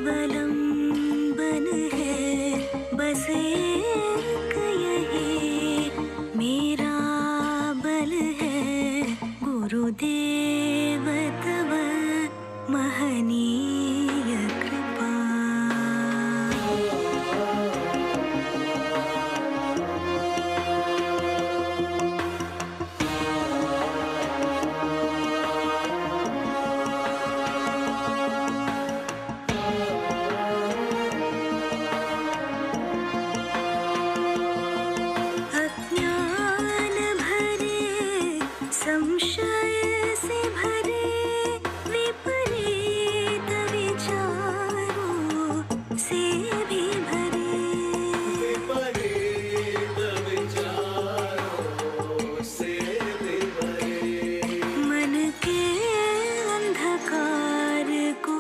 अवलंबन है बस एक यही मेरा बल है गुरुदेव तव महनीय कृपा। अज्ञान भरे संशय से भरे विपरीत विचारों से भी भरे मन के अंधकार को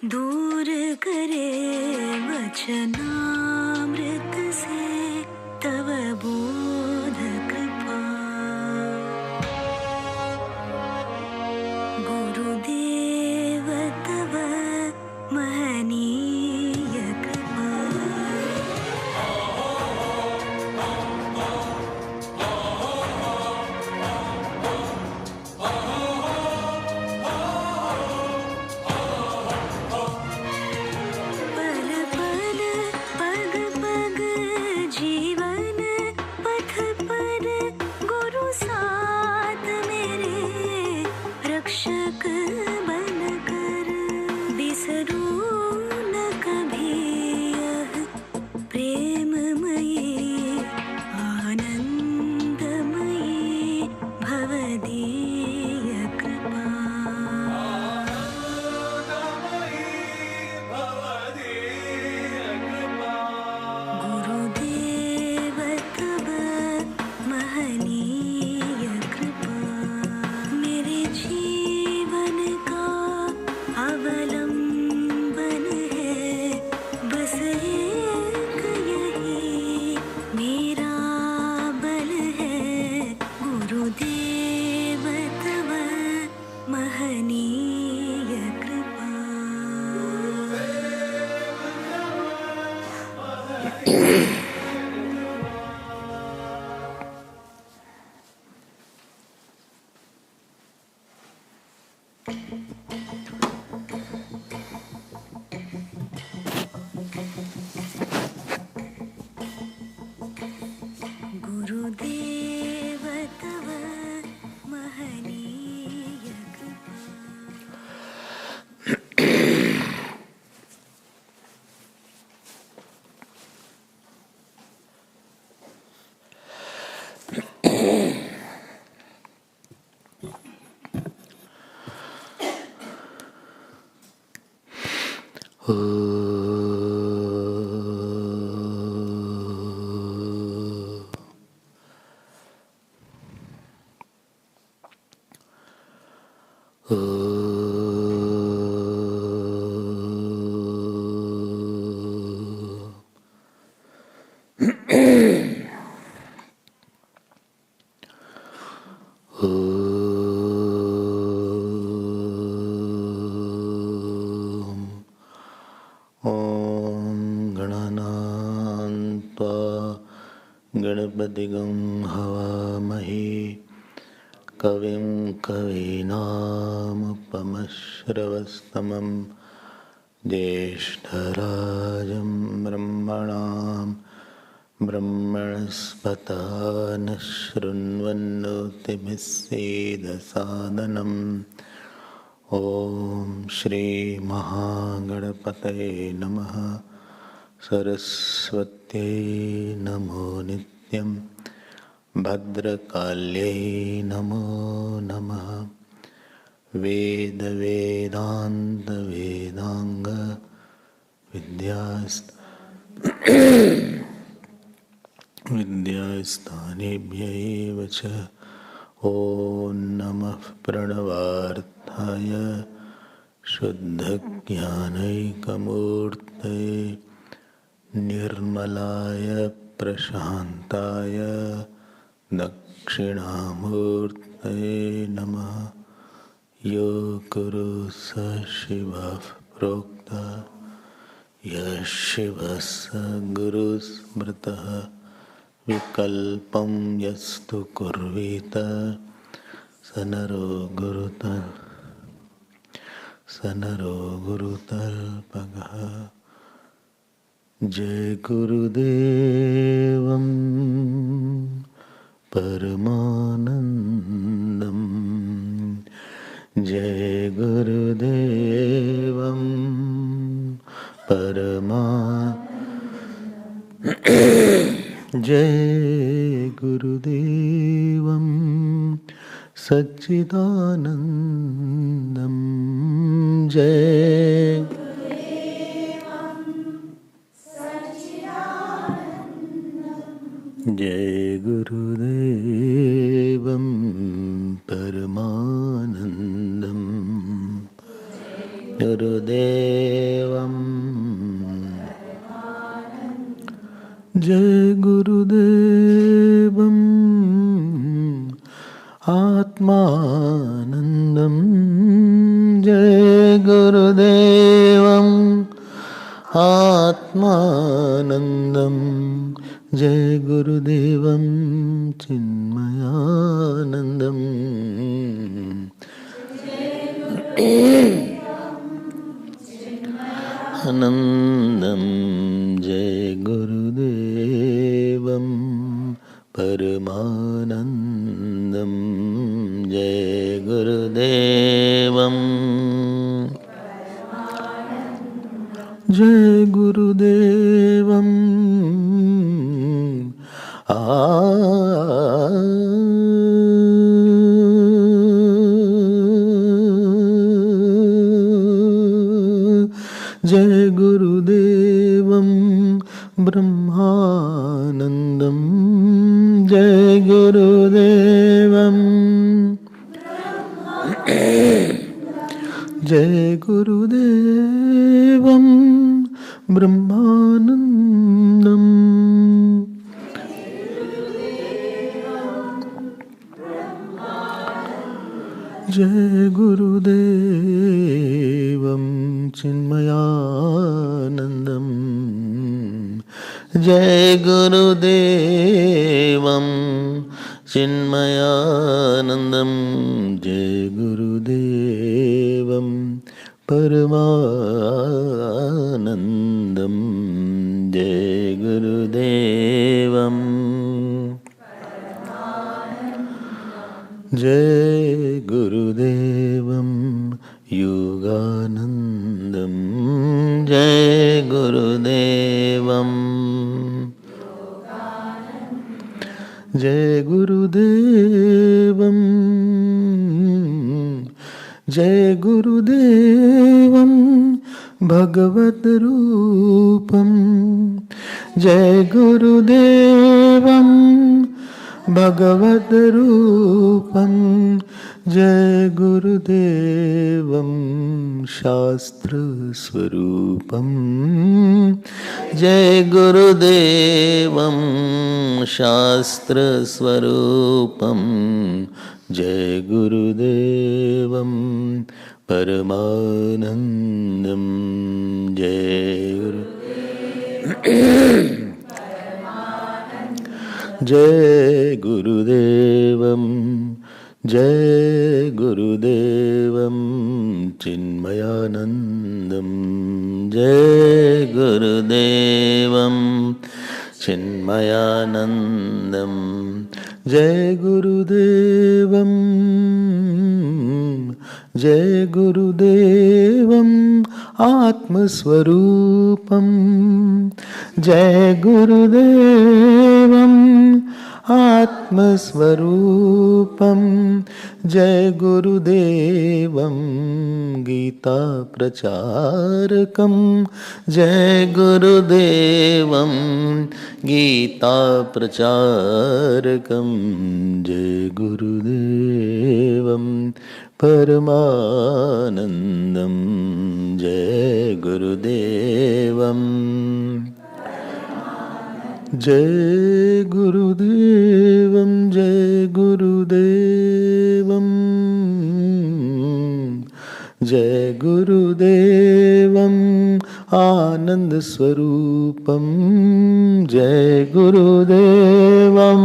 दूर करे वचनामृत से तव बोध कृपा। गुरुदेव तव महनीय कृपा। पल पल पग पग जीवन पथ पर गुरु साथ मेरे रक्षक बनकर बिसरू न कभी यह प्रेममयी आनंदमयी भवदीय कृपा। गुरुदेव तव महनीय कृपा। मेरे जीवन का अवलंबन है बस एक यही मेरा बल है गुरुदेव तव महनीय कृपा। गुरुदेव तव महनीय कृपा। गणपतिगं हवामहे कविं कवीनामुपमश्रवस्तमं ज्येष्ठराजं ब्रह्मणां ब्रह्मणस्पत नः शृण्वन्नोतिभिः सीदसादनम्। ॐ श्री महागणपतये नमः। सरस्वत्यै नमो नित्यं भद्रकाल्यै नमो नमः। वेद वेदांत वेदांग विद्यास्थानेभ्यैव च ॐ नमः प्रणवार्थाय शुद्धज्ञानैकमूर्तये निर्मलाय प्रशान्ताय दक्षिणामूर्तये नमः। यो गुरु स शिवः प्रोक्तः यः शिवः स गुरुस्मृतः विकल्पं यस्तु कुर्वीत स नरो गुरुतल्पगः। जय गुरुदेवं परमानन्दं जय गुरुदेवं जय गुरुदेवं सच्चिदानन्दं जय गुरुदेवं परमानन्दं गुरुदेवं जय गुरुदेवं आत्मानन्दं जय गुरुदेवं आत्मानन्दं जय गुरुदेवं चिन्मयानन्दं आनन्दं जय गुरुदेवं परमानन्दं जय गुरुदेवं जय गुरुदेवं जय गुरुदेवं ब्रह्मानन्दं जय गुरुदेवं जय गुरुदेवं ब्रह्मानन्दं जय गुरुदेवं चिन्मयानन्दं जय गुरुदेवं चिन्मयानन्दं जय गुरुदेवं परमानन्दं जय गुरुदेवं जय गुरुदेवं योगानन्दं जय गुरुदेवं जय गुरुदेवं जय गुरुदेवं भगवत रूपं जय गुरुदेवं भगवत रूपं जय गुरुदेवं शास्त्र स्वरूपं जय गुरुदेवं शास्त्र स्वरूपं जय गुरुदेवं परमानन्दं जय जय गुरुदेवं जय गुरुदेवं चिन्मयानन्दं जय गुरुदेवं चिन्मयानन्दं जय गुरुदेवं जय गुरुदेवं आत्मस्वरूपं जय गुरुदेवं आत्मस्वरूपं जय गुरुदेवं गीता प्रचारकं जय गुरुदेवं गीता प्रचारकं जय गुरुदेवं परमानन्दं जय गुरुदेवं जय गुरुदेवं जय गुरुदेवं जय गुरुदेवम आनंद स्वरूपम जय गुरुदेवम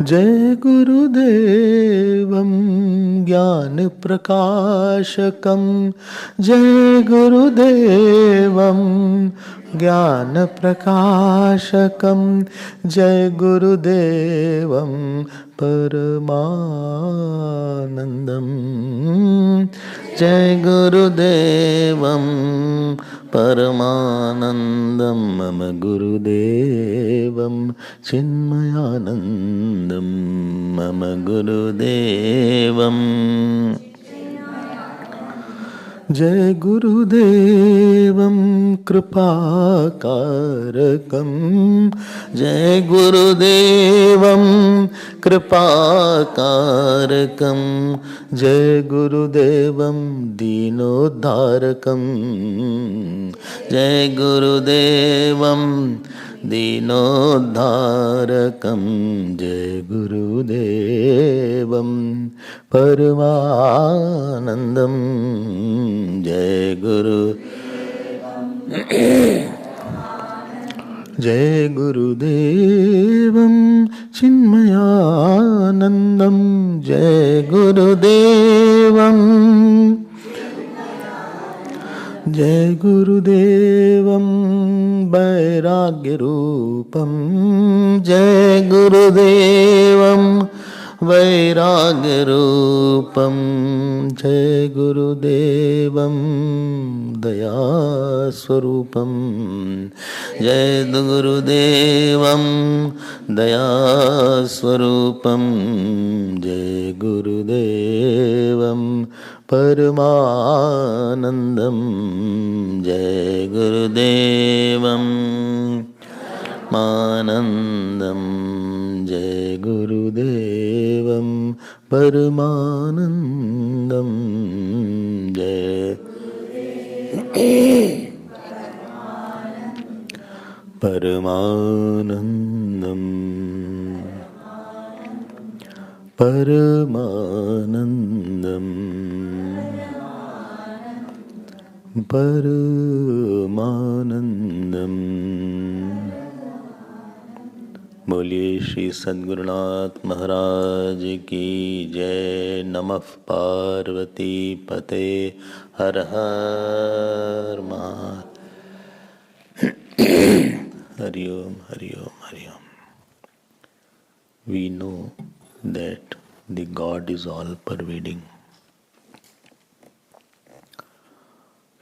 जय गुरुदेवम ज्ञान प्रकाशकम जय गुरुदेवम ज्ञान प्रकाशकम जय गुरुदेवम परमानंदम जय गुरुदेवम परमानंदम मम गुरुदेवम चिन्मयानंदम मम गुरुदेवम जय गुरुदेवं कृपाकारकं जय गुरुदेवं कृपाकारकं जय गुरुदेवं दीनोद्धारकं जय गुरुदेवं दीनोद्धारकं जय गुरुदेवं परमानंदम जय गुरु जय गुरुदेवं चिन्मयानंदम जय गुरुदेवं जय गुरुदेवं वैराग्यरूपं जय गुरुदेवं वैराग्यरूपं जय गुरुदेवं दयास्वरूपं जय गुरुदेवं दयास्वरूपं जय गुरुदेवं परमानंदम जय गुरुदेवं मानंदम जय गुरुदेवं परमानंदम जय परमानंदम परमानंदम परमानंदम। बोलिए श्री सद्गुरुनाथ महाराज की जय। नमः पार्वती पते हर हर महादेव। हरि ओम हरि ओम हरि ओम। We know that the God is all pervading.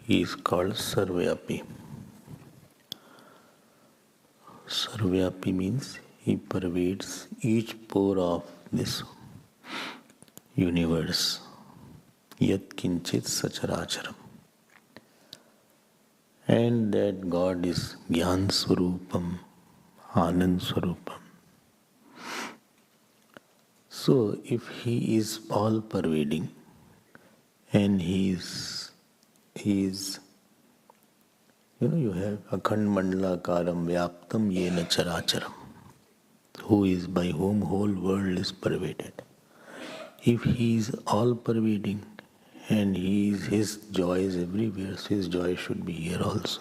He is called Sarvyapi. Sarvyapi means He pervades each pore of this universe. Yat kinchit sacharacharam. And that God is Gyan Swarupam, Anand Swarupam. So if He is all pervading and He is you have akhand mandalakaram vyaptam yena characharam, who is by whom whole world is pervaded. If He is all pervading and His joy is everywhere, so His joy should be here also.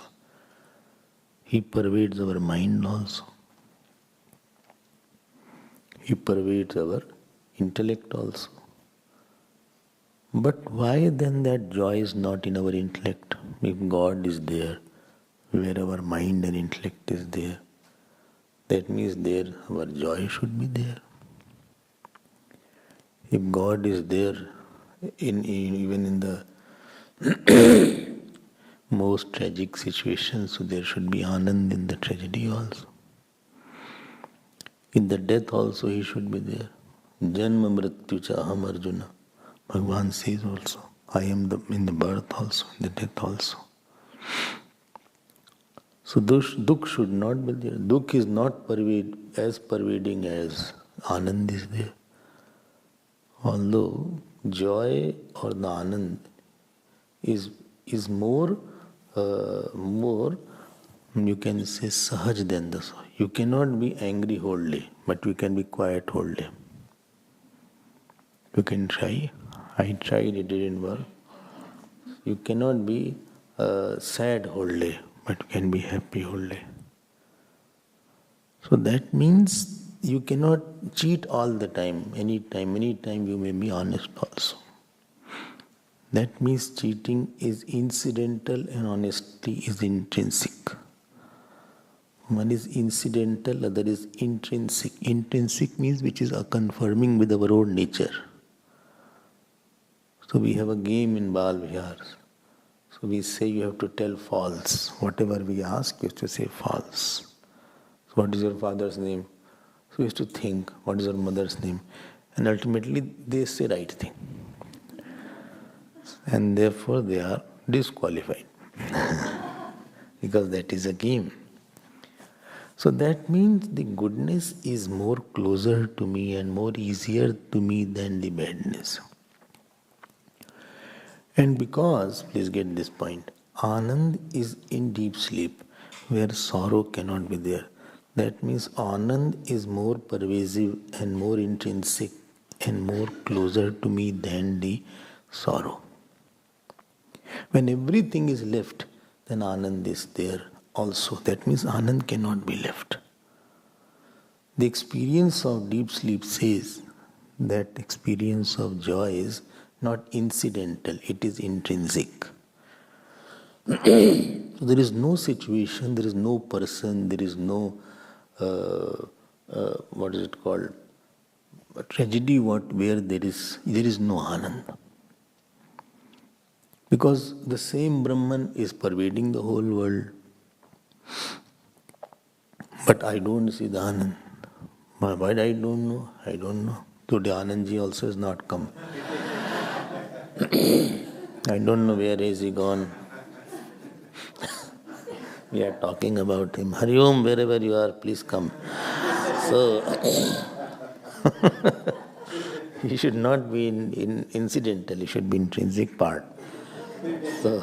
He pervades our mind also. He pervades our intellect also. But why then that joy is not in our intellect? If God is there, where our mind and intellect is there, that means there our joy should be there. If God is there even in the most tragic situations, so there should be Anand in the tragedy also. In the death also He should be there. Janma mrityu cha aham Arjuna. Bhagavan says also, I am in the birth also, in the death also. So dukh should not be there. Dukh is not as pervading as Anand is there. Although joy or the Anand is more you can say sahaj than the soul. You cannot be angry whole day, but you can be quiet whole day. You can try. I tried, it didn't work. You cannot be sad whole day, but you can be happy whole day. So that means you cannot cheat all the time, anytime you may be honest also. That means cheating is incidental and honesty is intrinsic. One is incidental, other is intrinsic. Intrinsic means which is confirming with our own nature. So we have a game in Bal Vihar. So we say you have to tell false. Whatever we ask, you have to say false. So what is your father's name? So we have to think, what is your mother's name? And ultimately they say right thing. And therefore they are disqualified. Because that is a game. So that means the goodness is more closer to me and more easier to me than the badness. And because, please get this point, Anand is in deep sleep where sorrow cannot be there. That means Anand is more pervasive and more intrinsic and more closer to me than the sorrow. When everything is left, then Anand is there also. That means Anand cannot be left. The experience of deep sleep says that experience of joy is not incidental, it is intrinsic. So there is no situation, there is no person, there is no, what is it called, a tragedy where there is no Anand. Because the same Brahman is pervading the whole world. But I don't see the Anand. Why I don't know? I don't know. Today Anandji also has not come. I don't know where is he gone. We are talking about him. Hari Om, wherever you are, please come. So, he should not be in incidental, he should be intrinsic part. So,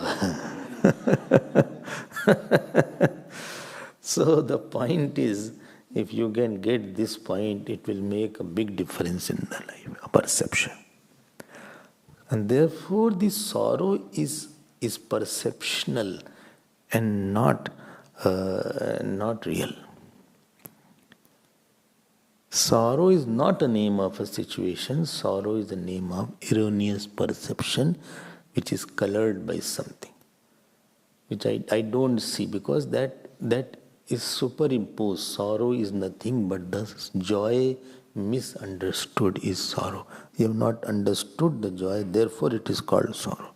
so the point is, if you can get this point, it will make a big difference in the life, a perception. And therefore, the sorrow is perceptional and not real. Sorrow is not a name of a situation. Sorrow is the name of erroneous perception, which is colored by something, which I don't see, because that is superimposed. Sorrow is nothing but the joy misunderstood is sorrow. You have not understood the joy, therefore it is called sorrow.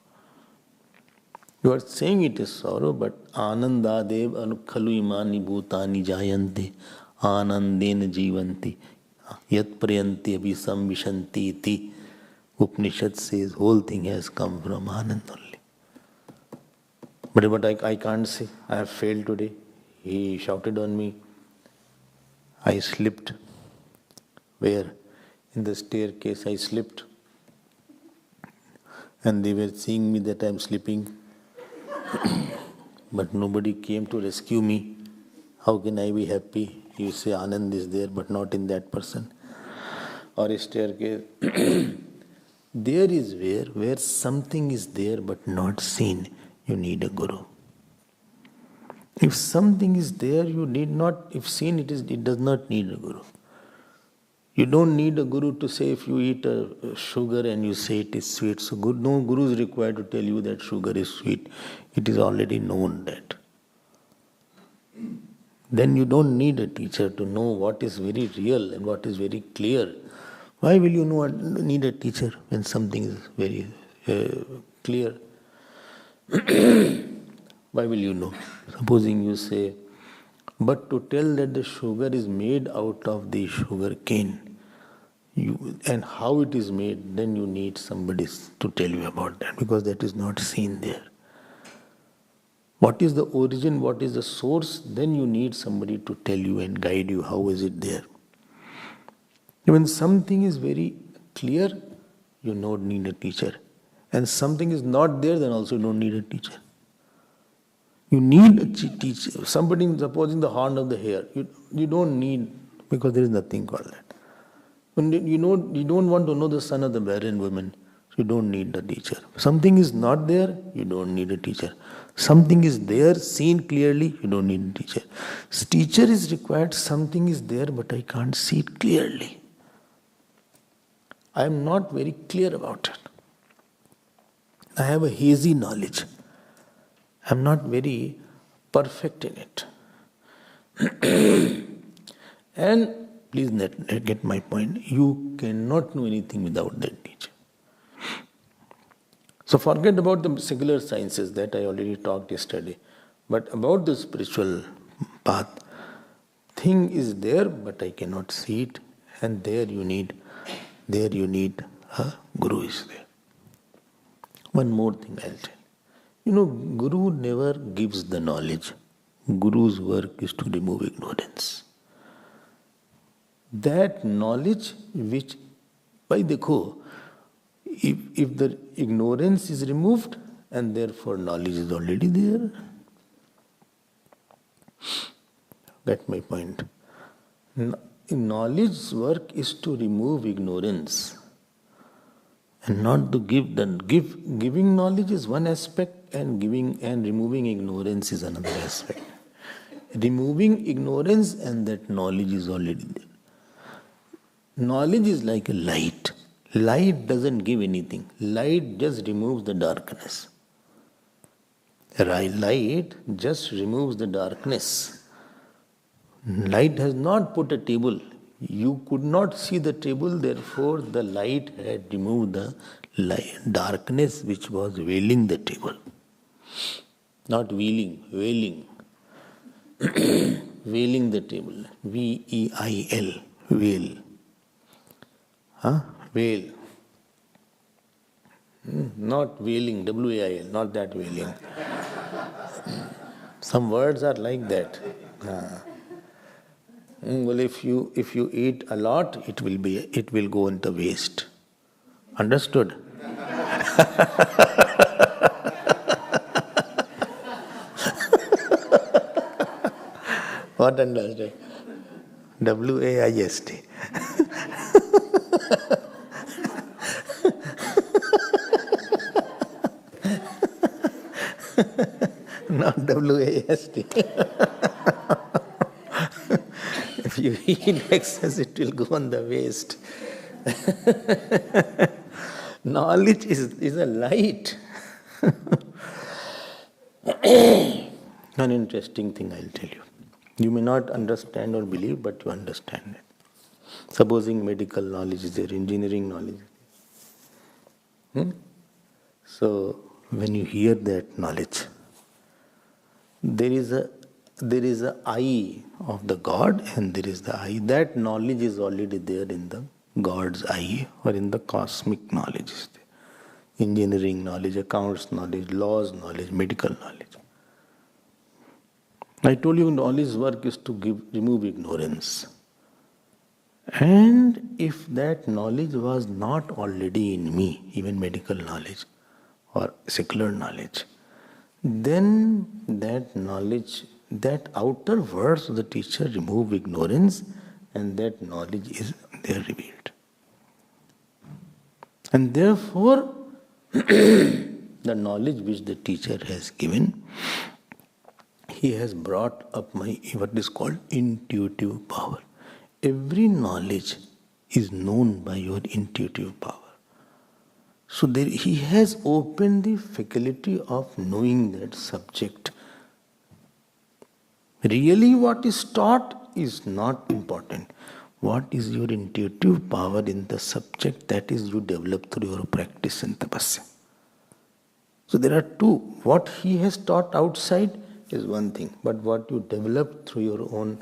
You are saying it is sorrow, but anandadev anukhalu imani bhutani jayante anandena jivanti yat prayanti abhisam vishanti iti. Upanishad says whole thing has come from Anand only. But I can't say. I have failed today. He shouted on me. I slipped. Where? In the staircase I slipped. And they were seeing me that I am slipping. But nobody came to rescue me. How can I be happy? You say Anand is there, but not in that person. Or a staircase. There is where something is there but not seen, you need a guru. If something is there, you need not, if seen it does not need a guru. You don't need a guru to say if you eat a sugar and you say it is sweet. So no guru is required to tell you that sugar is sweet. It is already known that. Then you don't need a teacher to know what is very real and what is very clear. Why will you need a teacher when something is very clear? Why will you know? Supposing you say, but to tell that the sugar is made out of the sugar cane, and how it is made, then you need somebody to tell you about that, because that is not seen there. What is the origin, what is the source, then you need somebody to tell you and guide you how is it there. When something is very clear, you don't need a teacher. And something is not there, then also you don't need a teacher. You need a teacher. Somebody supposing the horn of the hair. You don't need, because there is nothing called that. When you don't want to know the son of the barren woman. you don't need a teacher. Something is not there, you don't need a teacher. Something is there, seen clearly, you don't need a teacher. Teacher is required, something is there, but I can't see it clearly. I am not very clear about it. I have a hazy knowledge. I am not very perfect in it. And please get my point. You cannot know anything without that teacher. So forget about the secular sciences that I already talked yesterday. But about the spiritual path, thing is there, but I cannot see it. And there you need a guru is there. One more thing I'll tell you. Guru never gives the knowledge. Guru's work is to remove ignorance. That knowledge which, by dekho, if the ignorance is removed and therefore knowledge is already there. Get my point. Knowledge's work is to remove ignorance and not to giving knowledge is one aspect and giving and removing ignorance is another aspect. Removing ignorance and that knowledge is already there. Knowledge is like a light. Light doesn't give anything. Light just removes the darkness. Light just removes the darkness. Light has not put a table. You could not see the table, therefore the light had removed the darkness which was veiling the table. Not veiling, veiling the table. V-E-I-L, veil. Veil. Not veiling, W-A-I-L, not that veiling. Some words are like that. Well, if you eat a lot, it will go into waste. Understood? What understood? W-A-I-S-T. Not W-A-S-T. If you eat excess, it will go on the waste. Knowledge is a light. An interesting thing I'll tell you. You may not understand or believe, but you understand it. Supposing medical knowledge is there, engineering knowledge is there. So, when you hear that knowledge, there is a eye of the God and there is the eye. That knowledge is already there in the God's eye or in the cosmic knowledge. Engineering knowledge, accounts knowledge, laws knowledge, medical knowledge. I told you knowledge's work is to remove ignorance. And if that knowledge was not already in me, even medical knowledge or secular knowledge, then that knowledge, that outer words of the teacher remove ignorance and that knowledge is there revealed. And therefore, the knowledge which the teacher has given, he has brought up what is called intuitive power. Every knowledge is known by your intuitive power. So he has opened the faculty of knowing that subject. Really what is taught is not important. What is your intuitive power in the subject, that is you develop through your practice and tapasya. So there are two. What he has taught outside is one thing, but what you develop through your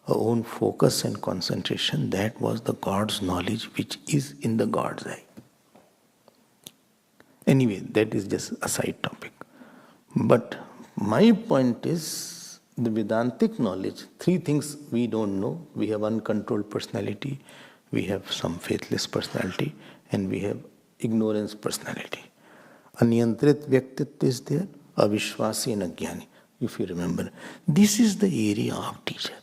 own focus and concentration, that was the God's knowledge which is in the God's eye. Anyway, that is just a side topic. But my point is, the Vedantic knowledge, three things we don't know. We have uncontrolled personality, we have some faithless personality, and we have ignorance personality. Aniyantrit Vyaktitva is there, Avishwasi and Ajnani, if you remember. This is the area of teacher.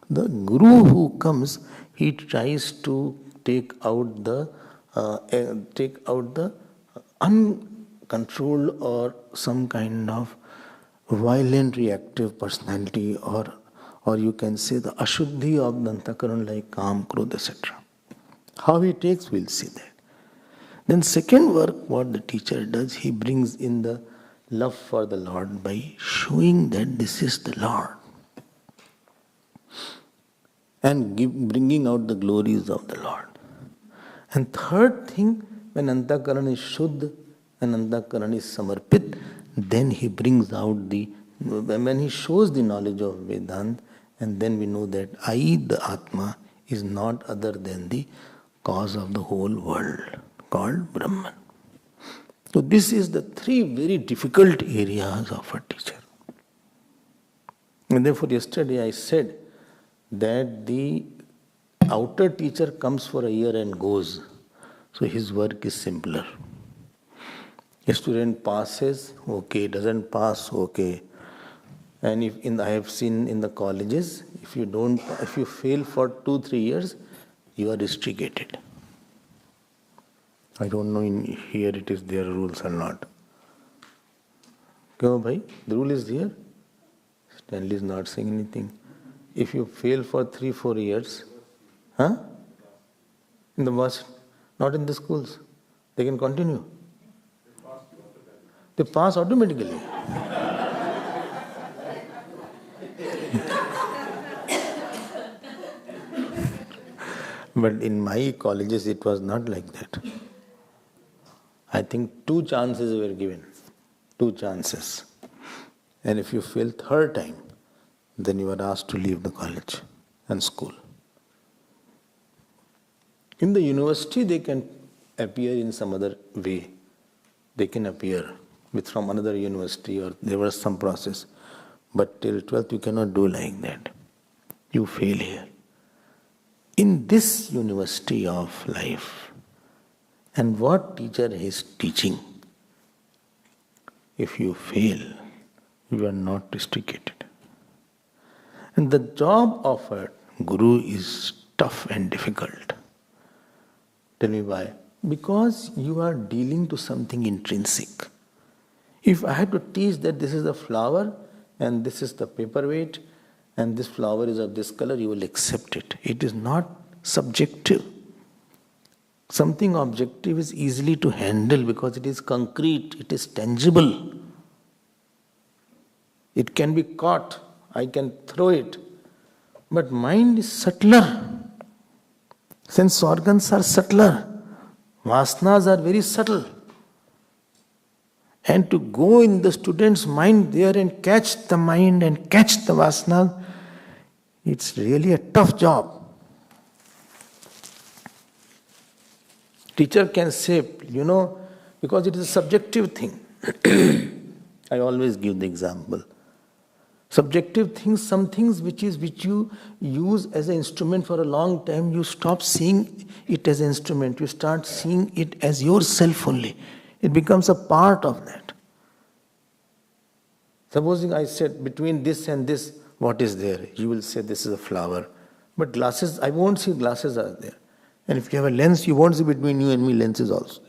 The Guru who comes, he tries to take out the take out the uncontrolled or some kind of violent reactive personality, or you can say the ashuddhi of the antakaran like Kam, Krodha, etc. How he takes, we'll see that. Then second work, what the teacher does, he brings in the love for the Lord by showing that this is the Lord. And bringing out the glories of the Lord. And third thing, when antakaran is shuddh and antakaran is samarpit, then he brings out when he shows the knowledge of Vedanta, and then we know that I, the Atma, is not other than the cause of the whole world, called Brahman. So this is the three very difficult areas of a teacher. And therefore yesterday I said that the outer teacher comes for a year and goes. So his work is simpler. A student passes, okay, doesn't pass, okay. And I have seen in the colleges, if you fail for 2-3 years, you are rusticated. I don't know in here it is their rules or not. Kyo bhai? The rule is here. Stanley is not saying anything. If you fail for 3-4 years, in the bus, not in the schools, they can continue. They pass automatically. But in my colleges it was not like that. I think 2 chances were given. 2 chances. And if you fail 3rd time, then you are asked to leave the college and school. In the university, they can appear in some other way. They can appear from another university, or there was some process. But till 12th, you cannot do like that. You fail here. In this university of life, and what teacher is teaching, if you fail, you are not rusticated. And the job of a guru is tough and difficult. Tell me why? Because you are dealing to something intrinsic. If I had to teach that this is a flower and this is the paperweight and this flower is of this color, you will accept it. It is not subjective. Something objective is easily to handle because it is concrete, it is tangible. It can be caught, I can throw it. But mind is subtler. Sense organs are subtler. Vasanas are very subtle. And to go in the student's mind there and catch the mind and catch the vasana, it's really a tough job. Teacher can say, because it is a subjective thing. I always give the example. Subjective things, some things which you use as an instrument for a long time, you stop seeing it as an instrument. You start seeing it as yourself only. It becomes a part of that. Supposing I said between this and this, what is there? You will say this is a flower. But glasses, I won't see glasses are there. And if you have a lens, you won't see between you and me lenses also.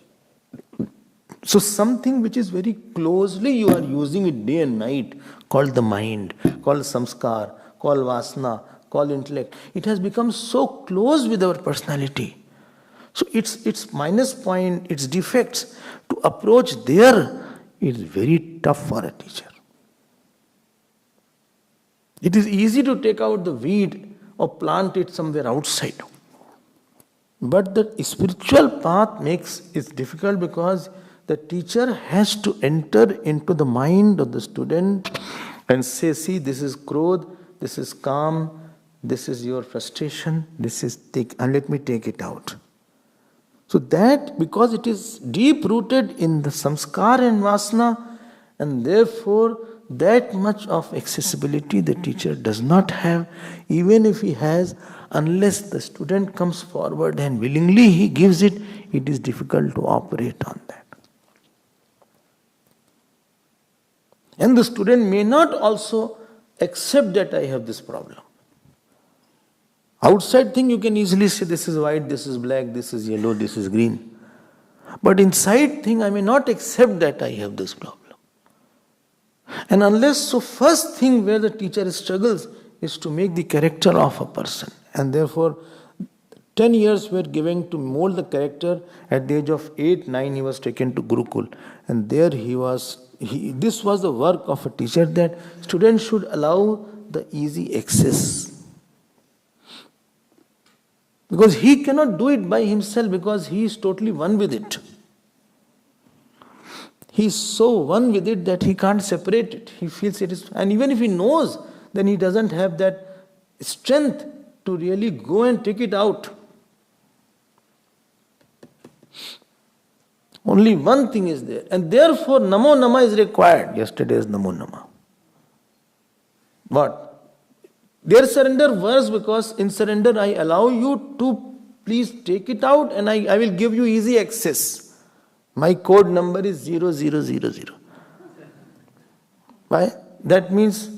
So something which is very closely, you are using it day and night, called the mind, called samskar, called vasana, called intellect. It has become so close with our personality. So its minus point, its defects, to approach there is very tough for a teacher. It is easy to take out the weed or plant it somewhere outside. But the spiritual path makes it difficult because the teacher has to enter into the mind of the student and say, see, this is krodh, this is calm, this is your frustration, this is and let me take it out. So that, because it is deep rooted in the samskar and vasana, and therefore that much of accessibility the teacher does not have, even if he has, unless the student comes forward and willingly he gives it, it is difficult to operate on that. And the student may not also accept that I have this problem. Outside thing you can easily say this is white, this is black, this is yellow, this is green. But inside thing, I may not accept that I have this problem. And unless, so first thing where the teacher struggles is to make the character of a person. And therefore, 10 years were given to mold the character. At the age of 8, 9, he was taken to Gurukul. And there this was the work of a teacher, that students should allow the easy access. Because he cannot do it by himself, because he is totally one with it. He is so one with it that he can't separate it. He feels it is, and even if he knows, then he doesn't have that strength to really go and take it out. Only one thing is there, and therefore Namo Nama is required. Yesterday's Namo Nama. What? Their surrender works because in surrender I allow you to please take it out, and I will give you easy access. My code number is 0000. Why? That means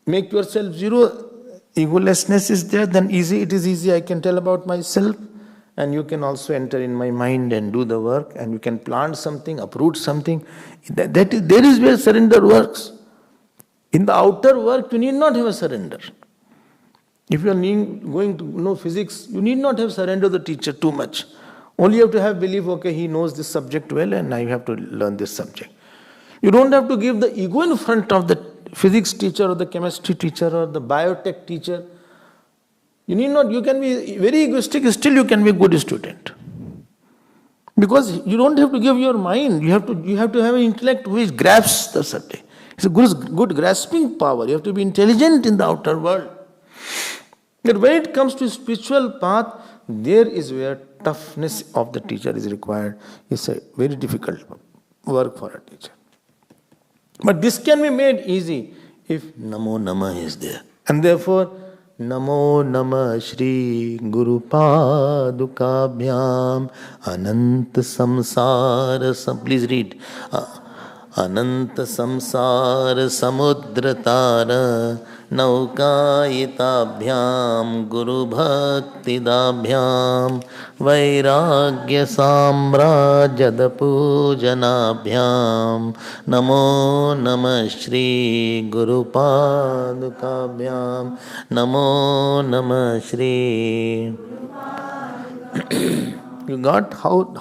make yourself zero. Egolessness is there, then it is easy. I can tell about myself, and you can also enter in my mind and do the work, and you can plant something, uproot something. There is where surrender works. In the outer work, you need not have a surrender. If you are going to know physics, you need not have surrender the teacher too much. Only you have to have belief, okay, he knows this subject well and I have to learn this subject. You don't have to give the ego in front of the physics teacher or the chemistry teacher or the biotech teacher. You need not, you can be very egoistic, still you can be a good student. Because you don't have to give your mind, you have to have an intellect which grasps the subject. It's a good grasping power. You have to be intelligent in the outer world. But when it comes to spiritual path, there is where toughness of the teacher is required. It's a very difficult work for a teacher. But this can be made easy if Namo Nama is there. And therefore, Namo Nama Shri Guru Padukabhyam Ananta Samsara. Please read. Ananta Samsara Samudratara Naukayitabhyam Guru Bhaktidabhyam Vairagya Samrajada Pujanabhyam Namo Namah Shri Guru Padukabhyam Namo Namah Shri. You got how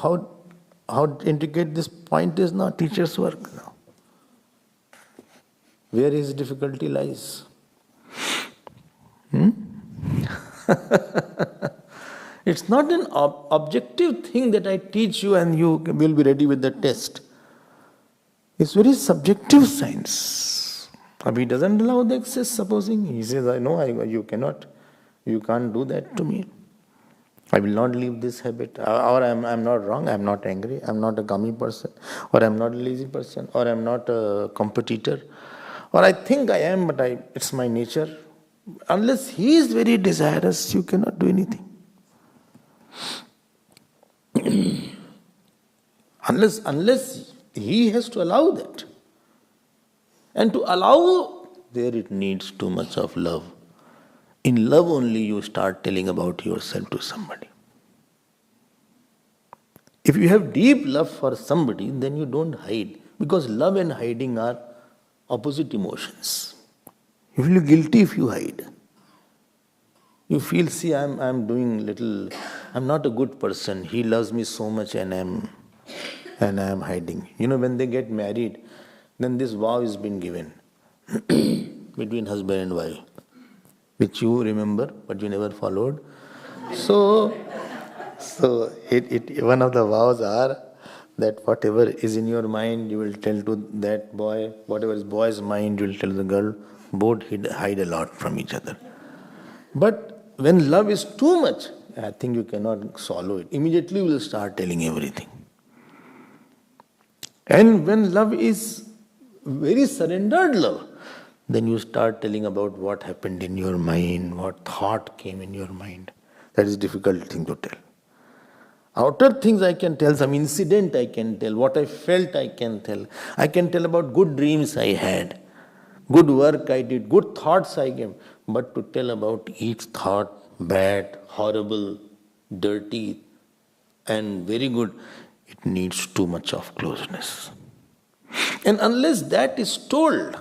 intricate this point is now? Teacher's work now. Where his difficulty lies. It's not an objective thing that I teach you and you will be ready with the test. It's very subjective science. He doesn't allow the access, supposing. He says, I know you cannot, you can't do that to me. I will not leave this habit. Or I'm not wrong, I'm not angry, I'm not a gummy person, or I'm not a lazy person, or I'm not a competitor, or I think I am, but it's my nature. Unless he is very desirous, you cannot do anything. unless he has to allow that. And to allow, there it needs too much of love. In love only you start telling about yourself to somebody. If you have deep love for somebody, then you don't hide. Because love and hiding are opposite emotions. You feel guilty if you hide. You feel, see, I'm doing little, I'm not a good person. He loves me so much and I'm hiding. When they get married, then this vow has been given between husband and wife, which you remember, but you never followed. So one of the vows are that whatever is in your mind, you will tell to that boy. Whatever is boy's mind, you will tell the girl. Both hide a lot from each other. But when love is too much, I think you cannot swallow it. Immediately you will start telling everything. And when love is very surrendered love, then you start telling about what happened in your mind, what thought came in your mind. That is a difficult thing to tell. Outer things I can tell, some incident I can tell, what I felt I can tell. I can tell about good dreams I had, good work I did, good thoughts I gave. But to tell about each thought, bad, horrible, dirty, and very good, it needs too much of closeness. And unless that is told,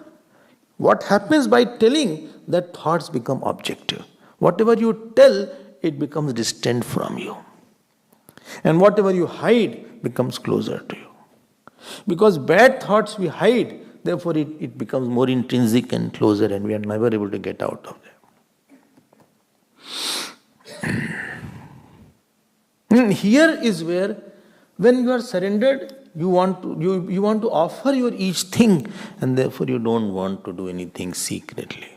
what happens by telling, that thoughts become objective. Whatever you tell, it becomes distant from you. And whatever you hide becomes closer to you. Because bad thoughts we hide, therefore it becomes more intrinsic and closer, and we are never able to get out of them. Here is where, when you are surrendered, you want to offer your each thing, and therefore you don't want to do anything secretly.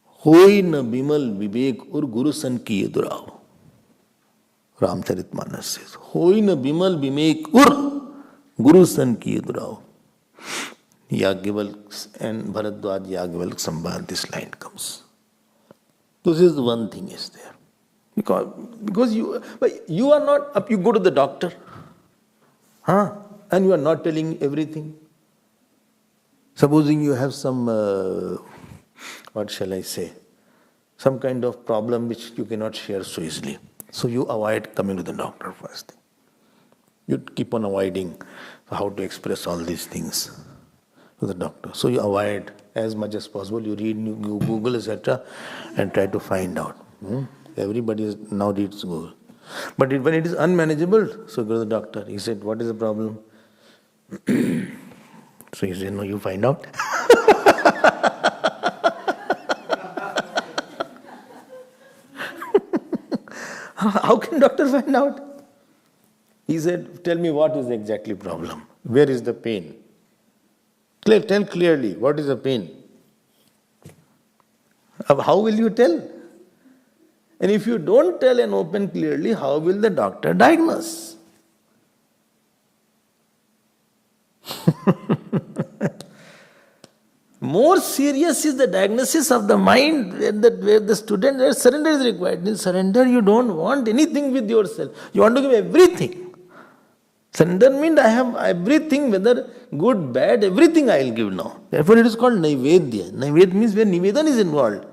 Hoi na bimal vivek ur guru san kiye durao. Ramcharitmanas says, Hoi na bimal vivek ur guru san kiye durao. Yagyavalk and Bharadwaj Yagyavalk Sambhad, this line comes. This is the one thing is there. Because you are not, you go to the doctor, and you are not telling everything. Supposing you have some, what shall I say, some kind of problem which you cannot share so easily. So you avoid coming to the doctor first. You keep on avoiding how to express all these things to the doctor. So you avoid as much as possible. You read, you Google, etc., and try to find out. Everybody now reads Google. But when it is unmanageable, so go to the doctor. He said, what is the problem? So he said, no, you find out. How can doctor find out? He said, tell me what is the exactly problem. Where is the pain? Tell clearly, what is the pain? How will you tell? And if you don't tell and open clearly, how will the doctor diagnose? More serious is the diagnosis of the mind, where the student, where surrender is required. In surrender, you don't want anything with yourself. You want to give everything. Surrender means I have everything, whether good, bad, everything I will give now. Therefore it is called Naivedya. Naivedya means where Nivedan is involved.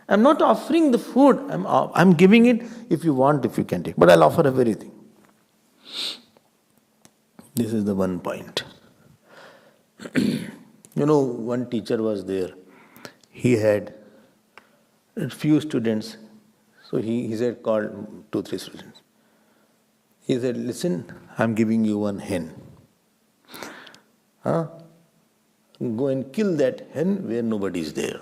I am not offering the food, I am giving it if you want, if you can take. But I will offer everything. This is the one point. One teacher was there. He had a few students. So he said, called 2-3 students. He said, listen, I am giving you one hen. Go and kill that hen where nobody is there.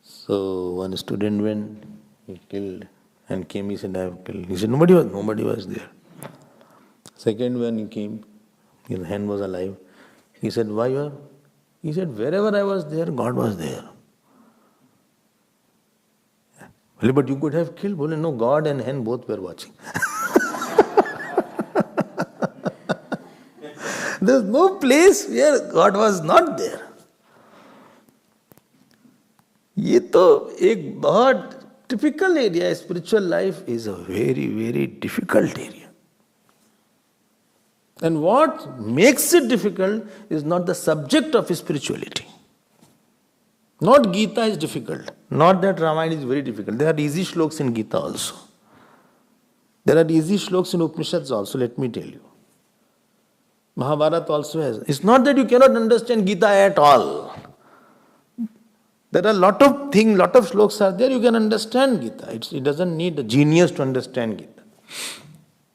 So one student went, he killed and came, he said, I have killed. He said, nobody was there. Second one he came, his hen was alive. He said, why you are? He said, wherever I was there, God was there. Well, but you could have killed. Well, no, God and hen both were watching. There's no place where God was not there. ये तो एक बहुत typical area. Spiritual life is a very, very difficult area. And what makes it difficult is not the subject of spirituality. Not Gita is difficult. Not that Ramayana is very difficult. There are easy shlokas in Gita also. There are easy shlokas in Upanishads also, let me tell you. Mahabharata also has. It's not that you cannot understand Gita at all. There are a lot of things, lot of shlokas are there, you can understand Gita. It doesn't need a genius to understand Gita.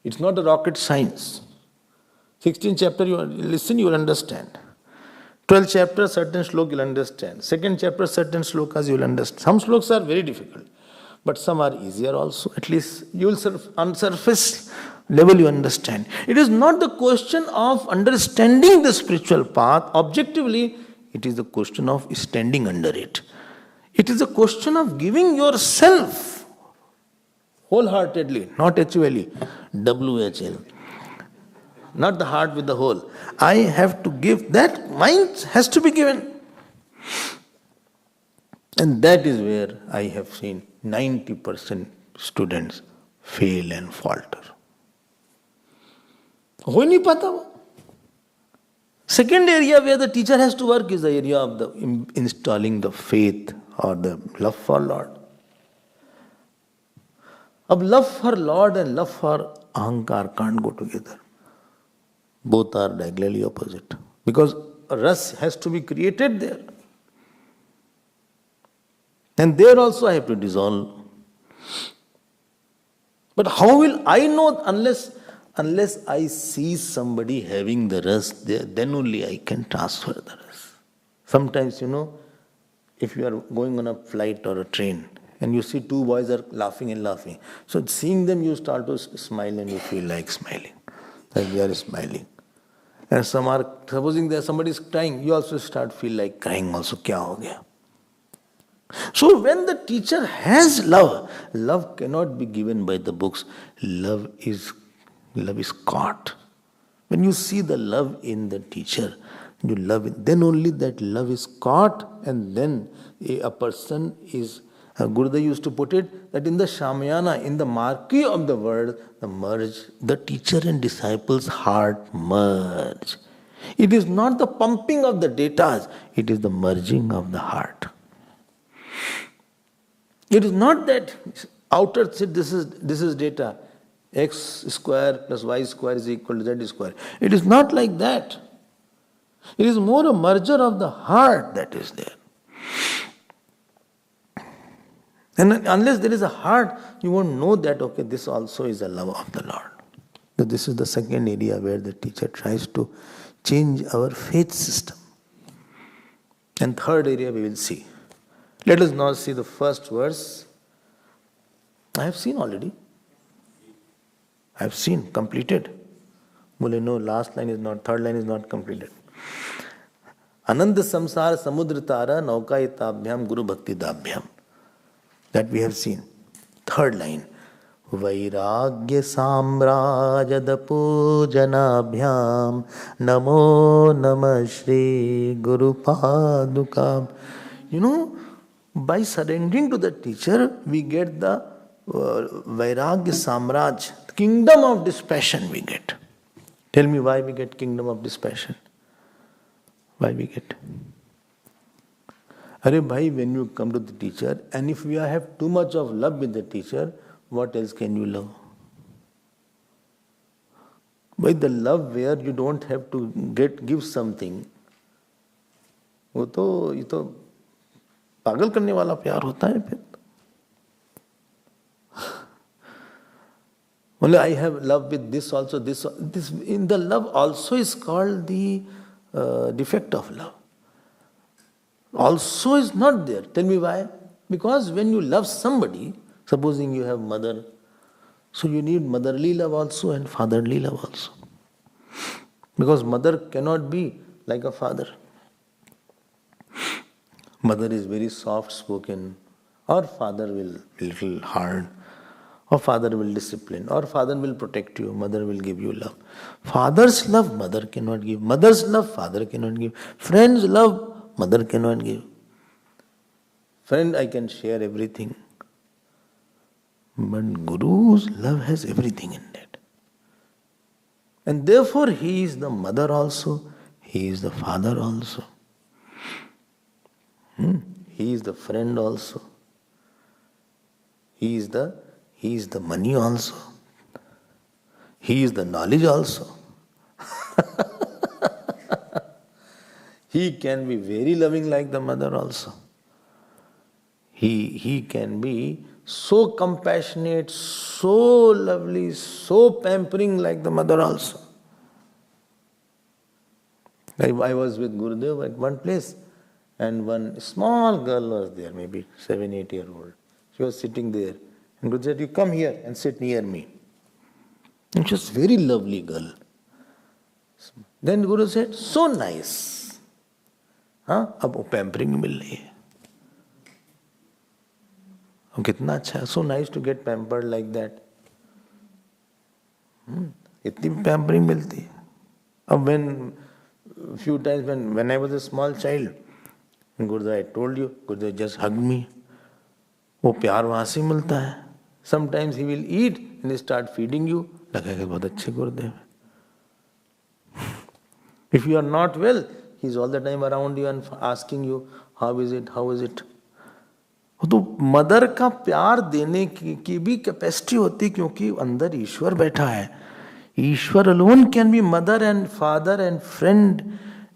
It's not a rocket science. 16th chapter, you listen, you will understand. 12th chapter, certain shlokas you will understand. 2nd chapter, certain shlokas you will understand. Some shlokas are very difficult, but some are easier also. At least you will, on surface level you understand. It is not the question of understanding the spiritual path. Objectively, it is the question of standing under it. It is a question of giving yourself wholeheartedly, not HULE, WHL. Not the heart with the whole. I have to give, that mind has to be given. And that is where I have seen 90% students fail and falter. हो नहीं पाता वो. Second area where the teacher has to work is the area of the installing the faith or the love for Lord. Of love for Lord and love for ahankar can't go together. Both are diagonally opposite. Because ras has to be created there. And there also I have to dissolve. But how will I know unless I see somebody having the ras there, then only I can transfer the ras. Sometimes, if you are going on a flight or a train and you see two boys are laughing and laughing. So seeing them you start to smile and you feel like smiling. Like they are smiling. And supposing that somebody is crying, you also start feel like crying also. Kya ho gaya? So when the teacher has love, love cannot be given by the books. Love is caught. When you see the love in the teacher, you love it, then only that love is caught, and then a person is, Gurudev used to put it, that in the Shamayana, in the marquee of the world, the teacher and disciple's heart merge. It is not the pumping of the data, it is the merging of the heart. It is not that outer this is data, x square plus y square is equal to z square. It is not like that. It is more a merger of the heart that is there. And unless there is a heart, you won't know that, okay, this also is the love of the Lord. So this is the second area where the teacher tries to change our faith system. And third area we will see. Let us now see the first verse. I have seen already. I have seen, completed. Bole, no, last line is not, third line is not completed. Ananda samsara samudra tara naukayitabhyam guru bhakti dabhyam. That we have seen. Third line. Vairagya samrajada pujanabhyam namo namah shri guru padukam. By surrendering to the teacher, we get the Vairagya Samraj, kingdom of dispassion we get. Tell me why we get kingdom of dispassion. Why we get? Arey bhai, when you come to the teacher, and if we have too much of love with the teacher, what else can you love? By the love where you don't have to give something, वो तो ये तो पागल करने वाला प्यार होता है फिर. Only I have love with this also, this in the love also is called the defect of love. Also is not there. Tell me why? Because when you love somebody, supposing you have mother, so you need motherly love also and fatherly love also. Because mother cannot be like a father. Mother is very soft spoken, or father will be little hard, or father will discipline, or father will protect you, mother will give you love. Father's love mother cannot give, mother's love father cannot give, friend's love mother cannot give. Friend, I can share everything, but Guru's love has everything in it. And therefore he is the mother also, he is the father also. He is the friend also. He is the money also. He is the knowledge also. He can be very loving like the mother also. He can be so compassionate, so lovely, so pampering like the mother also. I was with Gurudev at one place, and one small girl was there, maybe 7-8-year-old. She was sitting there. And Gurudev said, you come here and sit near me. And she was a very lovely girl. Then Guru said, so nice. अब वो pampering मिल रही है. अब कितना अच्छा है. So nice to get pampered like that. इतनी pampering मिलती है. अब few times when I was a small child, Gurudev, I told you, Gurudev just hugged me. वो प्यार वहाँ से मिलता है. Sometimes he will eat and he start feeding you. लगेगा बहुत अच्छे गुरुदेव. If you are not well, he is all the time around you and asking you, how is it, how is it? तो मदर का प्यार देने की भी capacity होती, क्योंकि अंदर ईश्वर बैठा है. ईश्वर alone can be mother and father and friend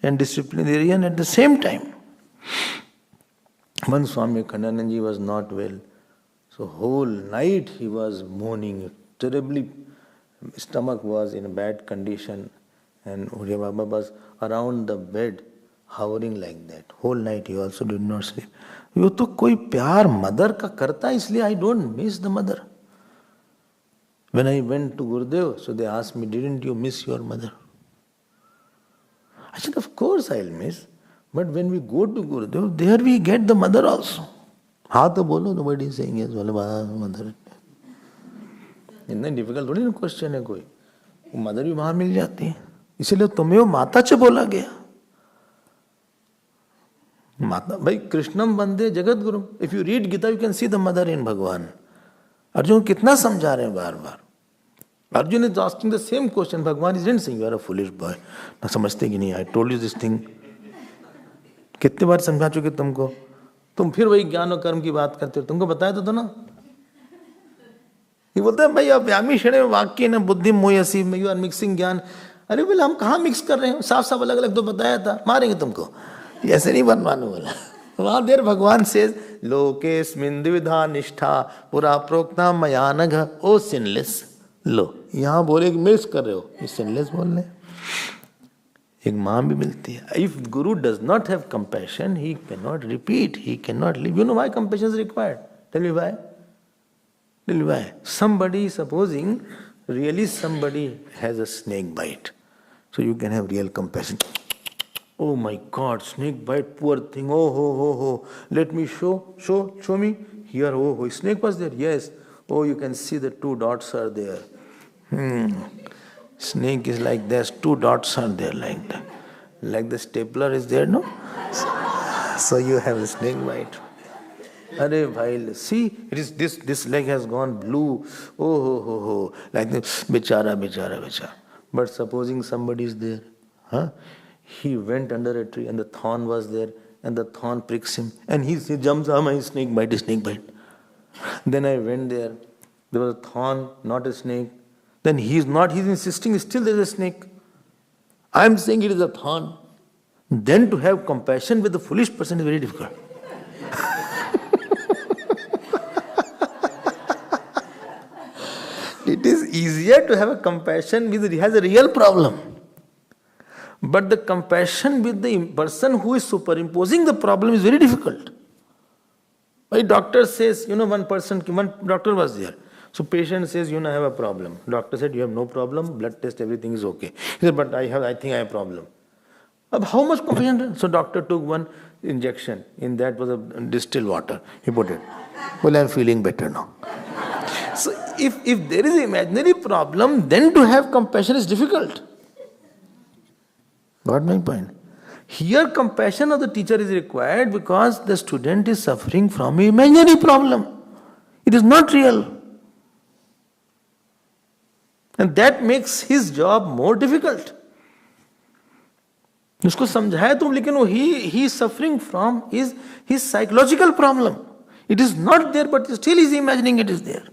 and disciplinarian at the same time. When Swami Abhedananda was not well, so whole night he was mourning terribly. Stomach was in a bad condition, and Uriya Baba was around the bed hovering like that. Whole night he also did not sleep. वो तो कोई प्यार mother का करता है, इसलिए I don't miss the mother. When I went to Gurudev, so they asked me, didn't you miss your mother? I said, of course I'll miss. But when we go to Gurudev, there we get the mother also. हाँ तो बोलो, nobody is saying yes, बोले mother. इतना difficult थोड़ी ना question है कोई. वो मदर भी वहां मिल जाती है, इसीलिए तुम्हें वो माता च बोला गया. माता भाई कृष्णम वंदे जगत गुरु. If you read Gita you can see the mother in Bhagwan. Arjun कितना समझा रहे हैं बार बार. Arjun is asking the same question. Bhagwan is didn't saying you are a foolish boy. ना समझते कि नहीं, I told you this thing. कितने बार समझा चुके तुमको, तुम फिर वही ज्ञान और कर्म की बात करते हो. तुमको बताया तो ना. ये बोलते हैं भाई आप व्यामी षणे वाक्य न बुद्धि मोयसी में यू आर मिक्सिंग ज्ञान. अरे बोले हम कहाँ मिक्स कर रहे हैं, साफ साफ अलग अलग तो बताया था, मारेंगे तुमको. ऐसे नहीं बनवाने बोला. वहां देर भगवान से लोकेस्मिन् द्विविधा निष्ठा पुरा प्रोक्ता मया नघ. ओ सिनलेस. लो यहाँ बोले कि मिक्स कर रहे हो, ये सिनलेस बोल रहे. एक माँ भी मिलती है. If guru does not have compassion he can not repeat, he can not live. You know why compassion is required? Tell me why. Tell me why. Somebody supposing really somebody has a snake bite, so you can have real compassion. Oh my God, snake bite, poor thing. Oh ho ho ho. Let me show me. Here, oh, snake was there. Yes. Oh, you can see the 2 dots are there. Snake is like this. 2 dots are there like that. Like the stapler is there, no? So you have a snake bite. Arey bhai, see, it is this leg has gone blue. Oh ho ho ho. Like this. Bichara. But supposing somebody is there, huh? He went under a tree and the thorn was there and the thorn pricks him and he jumps, my snake bite. Then I went there. There was a thorn, not a snake. Then he's insisting, still there is a snake. I'm saying it is a thorn. Then to have compassion with the foolish person is very difficult. It is easier to have a compassion with he has a real problem. But the compassion with the person who is superimposing the problem is very difficult. Why doctor says, one doctor was there. So patient says, I have a problem. Doctor said, you have no problem, blood test, everything is okay. He said, but I think I have a problem. How much compassion? So doctor took one injection. In that was a distilled water. He put it. Well, I am feeling better now. So if there is an imaginary problem, then to have compassion is difficult. Got my point? Here compassion of the teacher is required because the student is suffering from an imaginary problem. It is not real. And that makes his job more difficult. उसको समझाया तुम, लेकिन वो he is suffering from his psychological problem. It is not there, but still he is imagining it is there.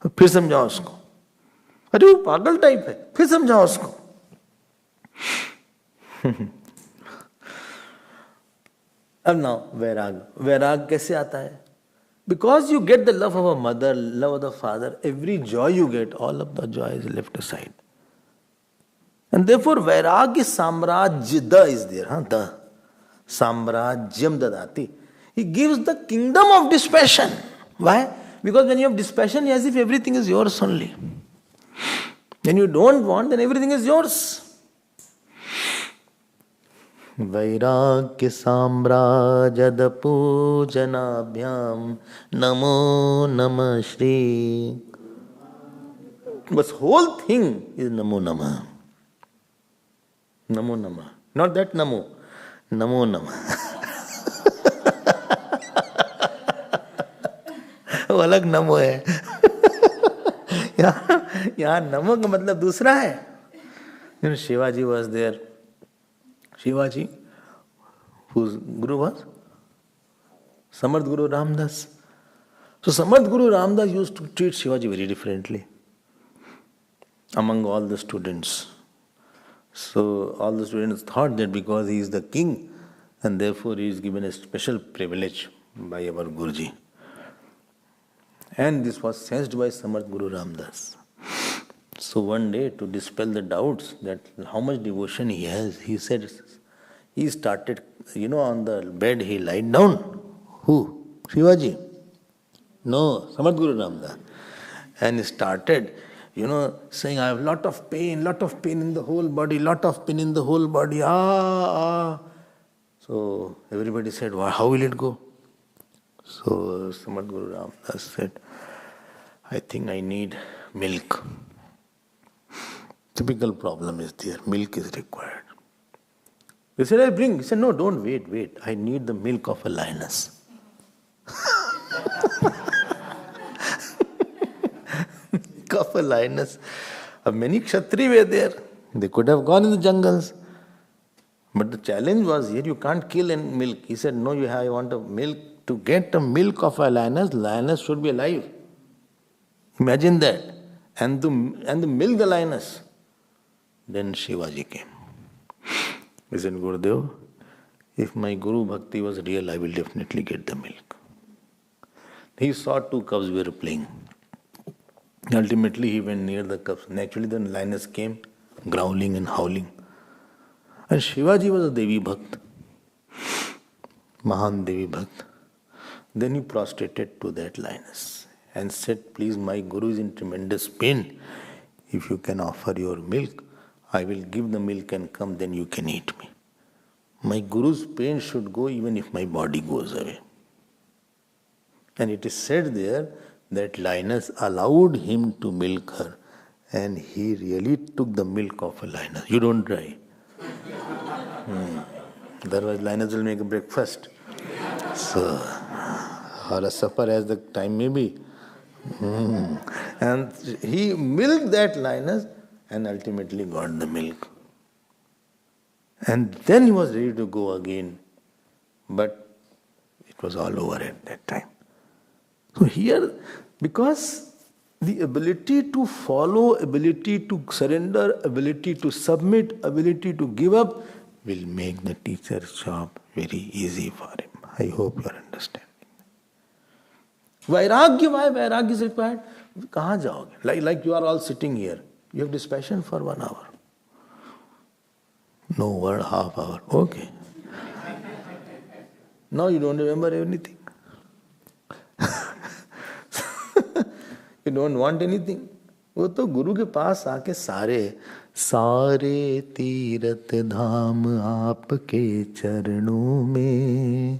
फिर समझाओ उसको. अरे वो पागल टाइप है, फिर समझाओ उसको. अब नाउ वैराग कैसे आता है? Because you get the love of a mother, love of the father, every joy you get, all of the joy is left aside. And therefore vairagya samrajya is there. The samrajyam dadati. He gives the kingdom of dispassion. Why? Because when you have dispassion, as if everything is yours only. When you don't want, then everything is yours. वैराग्य साम्राजद पूजनाभ्याम नमो नमः Shri. But whole thing is namo namah. Namo namah. Not that namo. Namo namah. वो अलग नमो है. यहाँ नमो का मतलब दूसरा है. Shivaji was there. Shivaji, whose guru was? Samarth Guru Ramdas. So Samarth Guru Ramdas used to treat Shivaji very differently among all the students. So all the students thought that because he is the king and therefore he is given a special privilege by our Guruji. And this was sensed by Samarth Guru Ramdas. So one day, to dispel the doubts that how much devotion he has, he said, he started, on the bed he lied down. Who? Shivaji? No, Samarth Guru Ramdas. And he started, saying, I have lot of pain in the whole body, lot of pain in the whole body. So everybody said, well, how will it go? So Samarth Guru Ramdas said, I think I need milk. Typical problem is there, milk is required. He said, I bring. He said, no, don't wait. I need the milk of a lioness. Milk of a lioness. Many Kshatri were there. They could have gone in the jungles. But the challenge was here, you can't kill and milk. He said, no, I want a milk. To get the milk of a lioness should be alive. Imagine that. And to milk the lioness. Then Shivaji came. He said, Gurudev, if my Guru Bhakti was real, I will definitely get the milk. He saw two cubs were playing. Ultimately, he went near the cubs. Naturally, the lioness came, growling and howling. And Shivaji was a Devi Bhakt, Mahan Devi Bhakt. Then he prostrated to that lioness and said, please, my Guru is in tremendous pain. If you can offer your milk, I will give the milk and come, then you can eat me. My Guru's pain should go even if my body goes away. And it is said there that lioness allowed him to milk her, and he really took the milk of a lioness. You don't try. Otherwise, lioness will make a breakfast. So, or a supper as the time may be. And he milked that lioness and ultimately got the milk. And then he was ready to go again. But it was all over at that time. So here, because the ability to follow, ability to surrender, ability to submit, ability to give up will make the teacher's job very easy for him. I hope you are understanding. Vairagya, why Vairagya is required? Kahan jaoge? Like you are all sitting here. You have dispassion for 1 hour. No word, half hour. Okay. Now you don't remember anything. You don't want anything. वो तो गुरु के पास आके सारे तीरथ धाम आपके चरणों में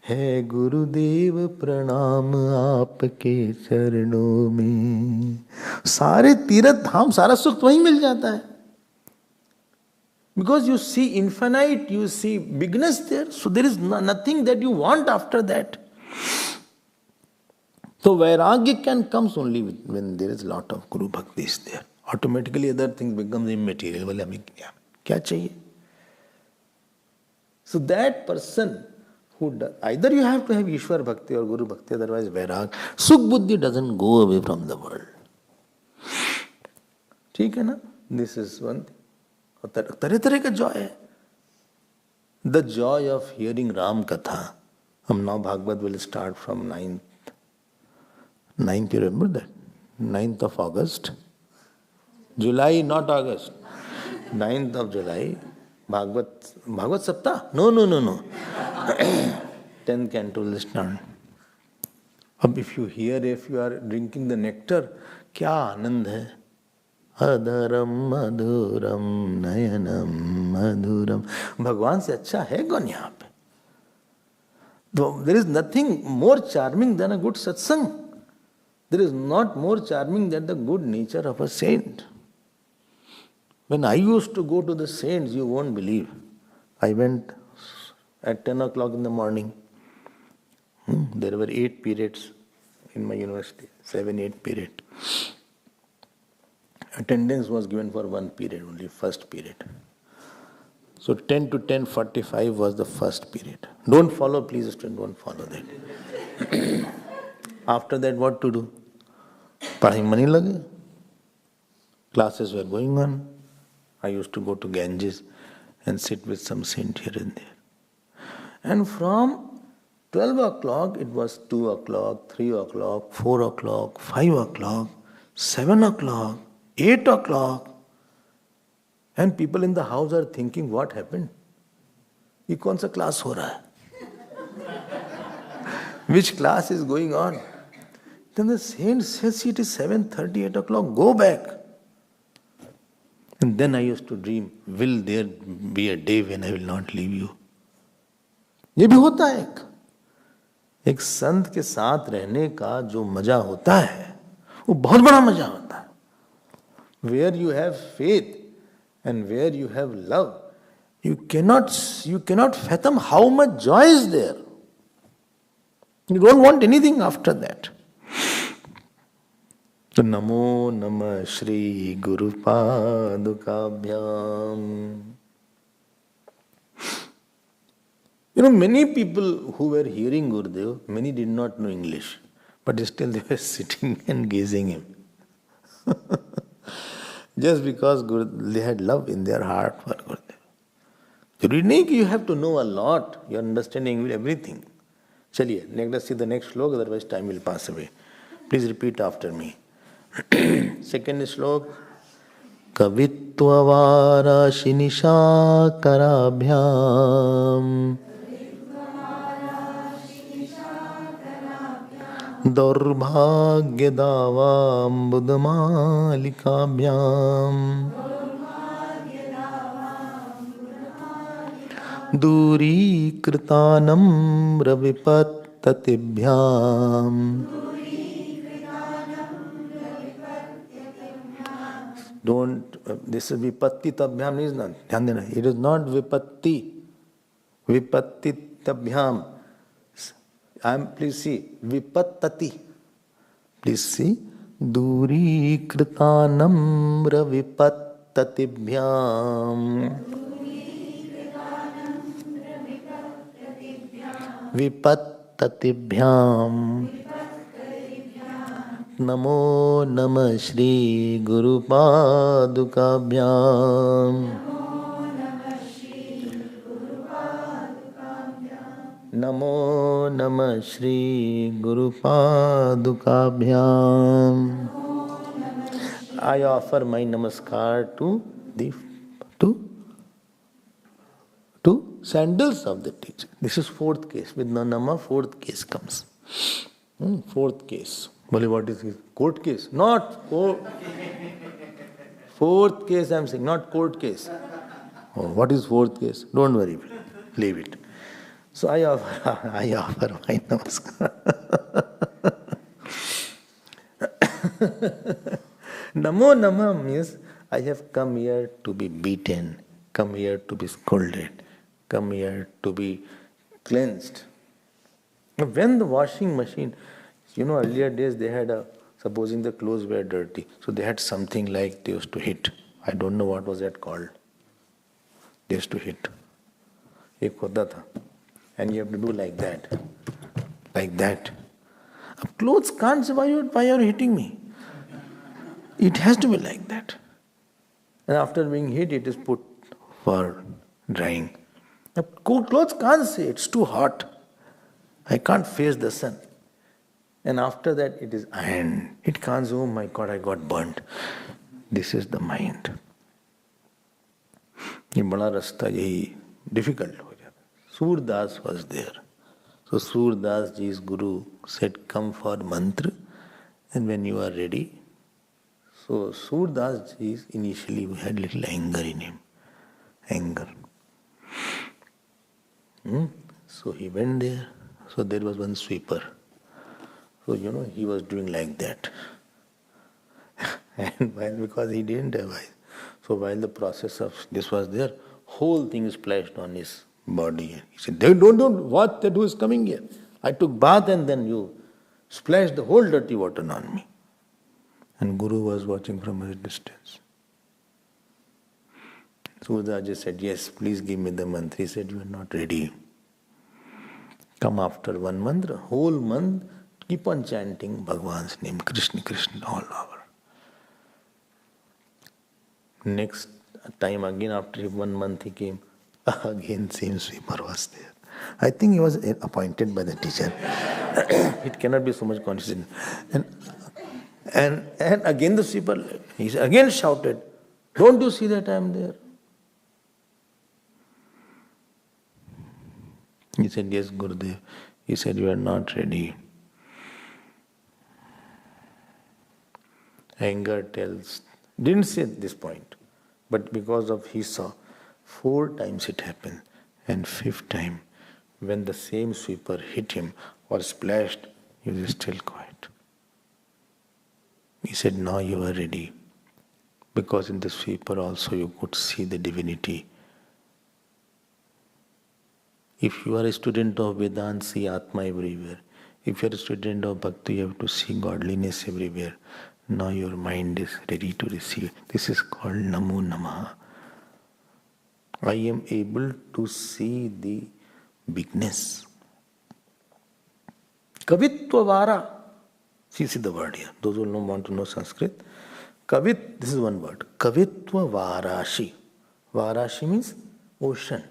है गुरुदेव प्रणाम आपके चरणों में. सारे तीरथ धाम, सारा सुख वहीं मिल जाता है. Because you see infinite, you see bigness there, so there is nothing that you want after that. So Vairagya can comes only when there is a lot of Guru Bhakti is there. Automatically other things becomes immaterial. बोले हमें क्या चाहिए? So that person who does, either you have to have Ishwar Bhakti or Guru Bhakti, otherwise Vairag. Sukh Buddhi doesn't go away from the world. ठीक है ना? This is one thing. तरह का joy है. The joy of hearing Ram Katha. Now Bhagavad will start from 9th, you remember that? 9th of August. July, not August. 9th of July. Bhagavad Saptah? No. 10th canto will start. If you hear, if you are drinking the nectar, क्या आनंद है. अधरम मधुरम नयनम मधुरम. भगवान से अच्छा है कौन यहाँ पे? There is nothing more charming than a good satsang. There is not more charming than the good nature of a saint. When I used to go to the saints, you won't believe. I went at 10 o'clock in the morning. There were 8 periods in my university, 7-8 period. Attendance was given for 1 period, only first period. So 10 to 10:45 was the first period. Don't follow, please, student, don't follow that. After that, what to do? Padhai mani lage. Classes were going on. I used to go to Ganges and sit with some saint here and there. And from 12 o'clock, it was 2 o'clock, 3 o'clock, 4 o'clock, 5 o'clock, 7 o'clock, 8 o'clock. And people in the house are thinking, what happened? ये कौन सा class हो रहा है? Which class is going on? Then the saint says, it is 7:30, 8 o'clock, go back. And then I used to dream, will there be a day when I will not leave you? ये भी होता है एक संत के साथ रहने का जो मजा होता है वो बहुत बड़ा मजा होता है. Where you have faith and where you have love, you cannot fathom how much joy is there. You don't want anything after that. So Namo Namah Shri Guru Padukabhyam. Many people who were hearing Gurudev, many did not know English, but still they were sitting and gazing him. Just because they had love in their heart for Gurudev. You have to know a lot, you are understanding everything. Chaliye, let's see the next slok, otherwise time will pass away. Please repeat after me. Second slok. Kavitvavara karabhyam Daurbhagyadavam budamalikabhyam Duri kritanam ravipatatibhyam. This is vipatti tabhyam is not. It is not vipatti. Vipatti tabhyam. Please see, vipattati. Please see. Duri kritanam ravipatatibhyam. Vipatatibhyam. Namo Namah Shri Guru Padukabhyam. Namo Namah Shri Guru Padukabhyam. I offer my namaskar to sandals of the teacher. This is fourth case. With Nama, fourth case comes. Fourth case. What is this? Court case? Not court. Fourth case I am saying, not court case. Oh, what is fourth case? Don't worry, leave it. So I offer my namaskar. Namo Namah means I have come here to be beaten, come here to be scolded, come here to be cleansed. When the washing machine, earlier days they had supposing the clothes were dirty, so they had something like they used to hit. I don't know what was that called. They used to hit. Ek hota tha. And you have to do like that. Like that. Clothes can't say, why you are hitting me? It has to be like that. And after being hit, it is put for drying. Clothes can't say, it's too hot. I can't face the sun. And after that, it is iron. It can't say, oh my God, I got burnt. This is the mind. ये बड़ा रास्ता यही difficult हो जाता. Surdas was there. So Surdas ji's guru said, come for mantra, and when you are ready. So Surdas ji initially had little anger in him. Anger. So he went there. So there was one sweeper. So he was doing like that. And because he didn't have eyes. So while the process of this was there, whole thing splashed on his body. He said, don't watch that who is coming here. I took bath and then you splashed the whole dirty water on me. And Guru was watching from a distance. So Raja said, yes, please give me the mantra. He said, you are not ready. Come after 1 month, whole month, keep on chanting Bhagwan's name, Krishna, Krishna, all over. Next time again, after 1 month he came, again same sweeper was there. I think he was appointed by the teacher. It cannot be so much coincidence. And again the sweeper, he again shouted, don't you see that I am there? He said, yes, Gurudev. He said, you are not ready. Anger tells, didn't say at this point, but because of he saw, 4 times it happened, and 5th time, when the same sweeper hit him or splashed, he was still quiet. He said, now you are ready, because in the sweeper also you could see the divinity. If you are a student of Vedanta, see Atma everywhere. If you are a student of Bhakti, you have to see godliness everywhere. Now your mind is ready to receive. This is called Namo Namaha. I am able to see the bigness. Kavitva Vara. See the word here. Those who don't want to know Sanskrit. Kavit, this is one word. Kavitva Varashi. Varashi means ocean.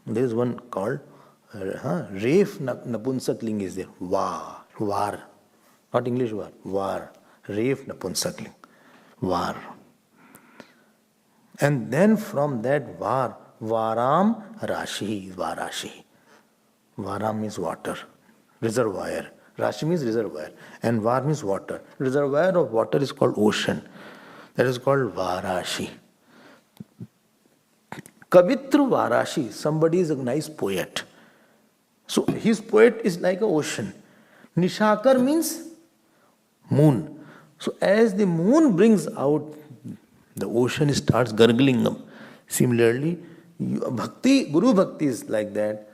There is one called Ref Napunsakling is there. Var. Not English war. Var. Ref Napunsakling. Var. And then from that var, Varam Rashi is Varashi. Varam means water. Reservoir. Rashi means reservoir. And Var means water. Reservoir of water is called ocean. That is called Varashi. Kavitru Varashi, somebody is a nice poet. So his poet is like an ocean. Nishakar means moon. So as the moon brings out, the ocean starts gurgling up. Similarly, Bhakti, Guru Bhakti is like that.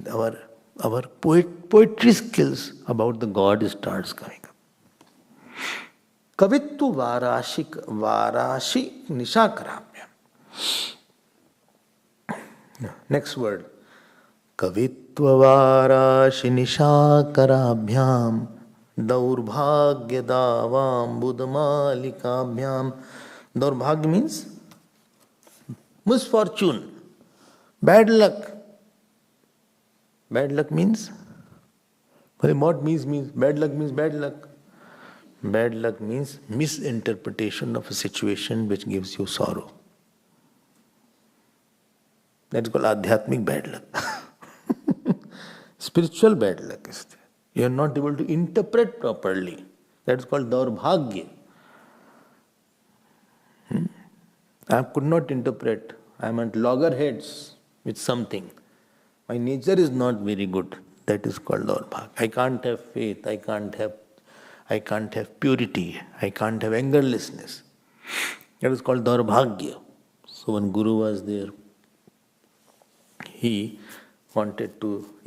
Our poetry skills about the God starts coming up. Kavittu Varashi Nishakarabhyam. Next word. Kavitva Varashi Nishakarabhyam Daurbhagya Davam Budamalikabhyam. Daurbhagya means misfortune, bad luck. Bad luck means? What means bad luck means bad luck. Bad luck means misinterpretation of a situation which gives you sorrow. That is called adhyatmic bad luck. Spiritual bad luck is there. You are not able to interpret properly. That is called daurbhagya. I could not interpret. I am at loggerheads with something. My nature is not very good. That is called daurbhagya. I can't have faith. I can't have purity. I can't have angerlessness. That is called daurbhagya. So when Guru was there, he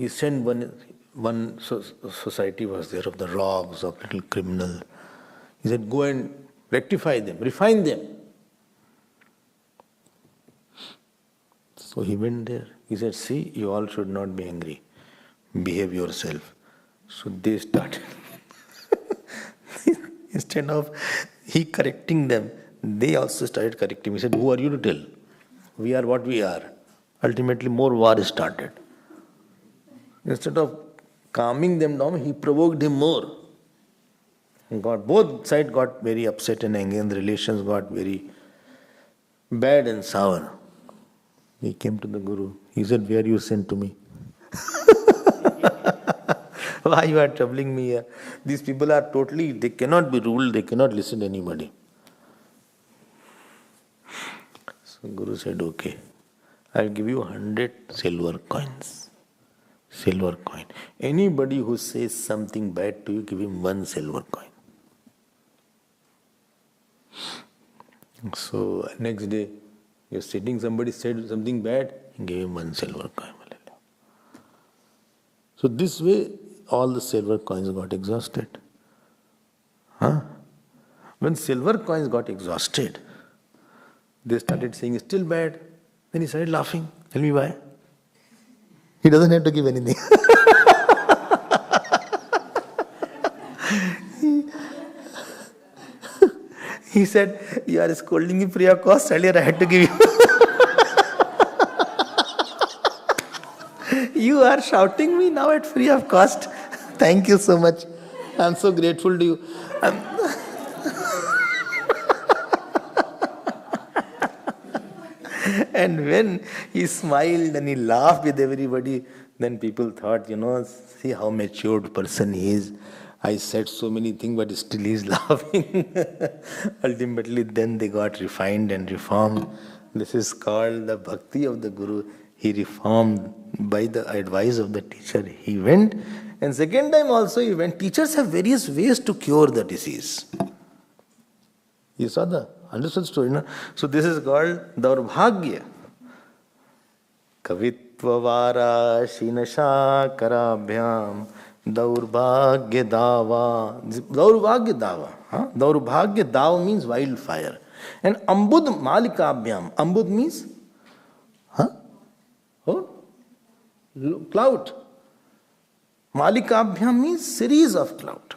sent one society was there of the rogues, of little criminal. He said, go and rectify them, refine them. So he went there. He said, see, you all should not be angry. Behave yourself. So they started. Instead of he correcting them, they also started correcting. He said, who are you to tell? We are what we are. Ultimately, more war started. Instead of calming them down, he provoked him more. And both sides got very upset and angry, and the relations got very bad and sour. He came to the Guru. He said, where you sent to me? Why you are troubling me here? These people are totally, they cannot be ruled, they cannot listen to anybody. So Guru said, okay, I'll give you 100 silver coins. Silver coin. Anybody who says something bad to you, give him 1 silver coin. So next day, you're sitting, somebody said something bad, give him 1 silver coin. So this way, all the silver coins got exhausted. When silver coins got exhausted, They started saying, still bad. Then he started laughing. Tell me why. He doesn't have to give anything. He said, you are scolding me free of cost. Earlier I had to give you. You are shouting me now at free of cost. Thank you so much. I'm so grateful to you. And when he smiled and he laughed with everybody, then people thought, see how matured person he is. I said so many things, but still he's laughing. Ultimately, then they got refined and reformed. This is called the bhakti of the Guru. He reformed by the advice of the teacher. He went, and second time also he went. Teachers have various ways to cure the disease. You saw the understood story, no? So this is called Daurbhagya. Kavitvavara Shinasha Karabhyam Daurbhagya Dava. Daurbhagya Dava. Daurbhagya Dava means wildfire. And Ambud Malikabhyam. Ambud means cloud. Malikabhyam means series of cloud.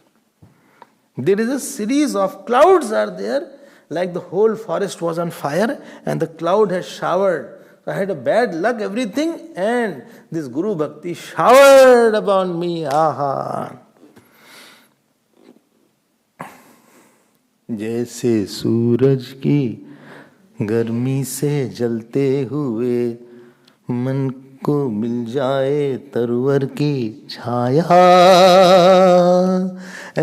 There is a series of clouds are there, like the whole forest was on fire and the cloud has showered. So I had a bad luck, everything, and this Guru Bhakti showered upon me. Aha! जैसे सूरज की गर्मी से जलते हुए मन को मिल जाए तरवर की छाया,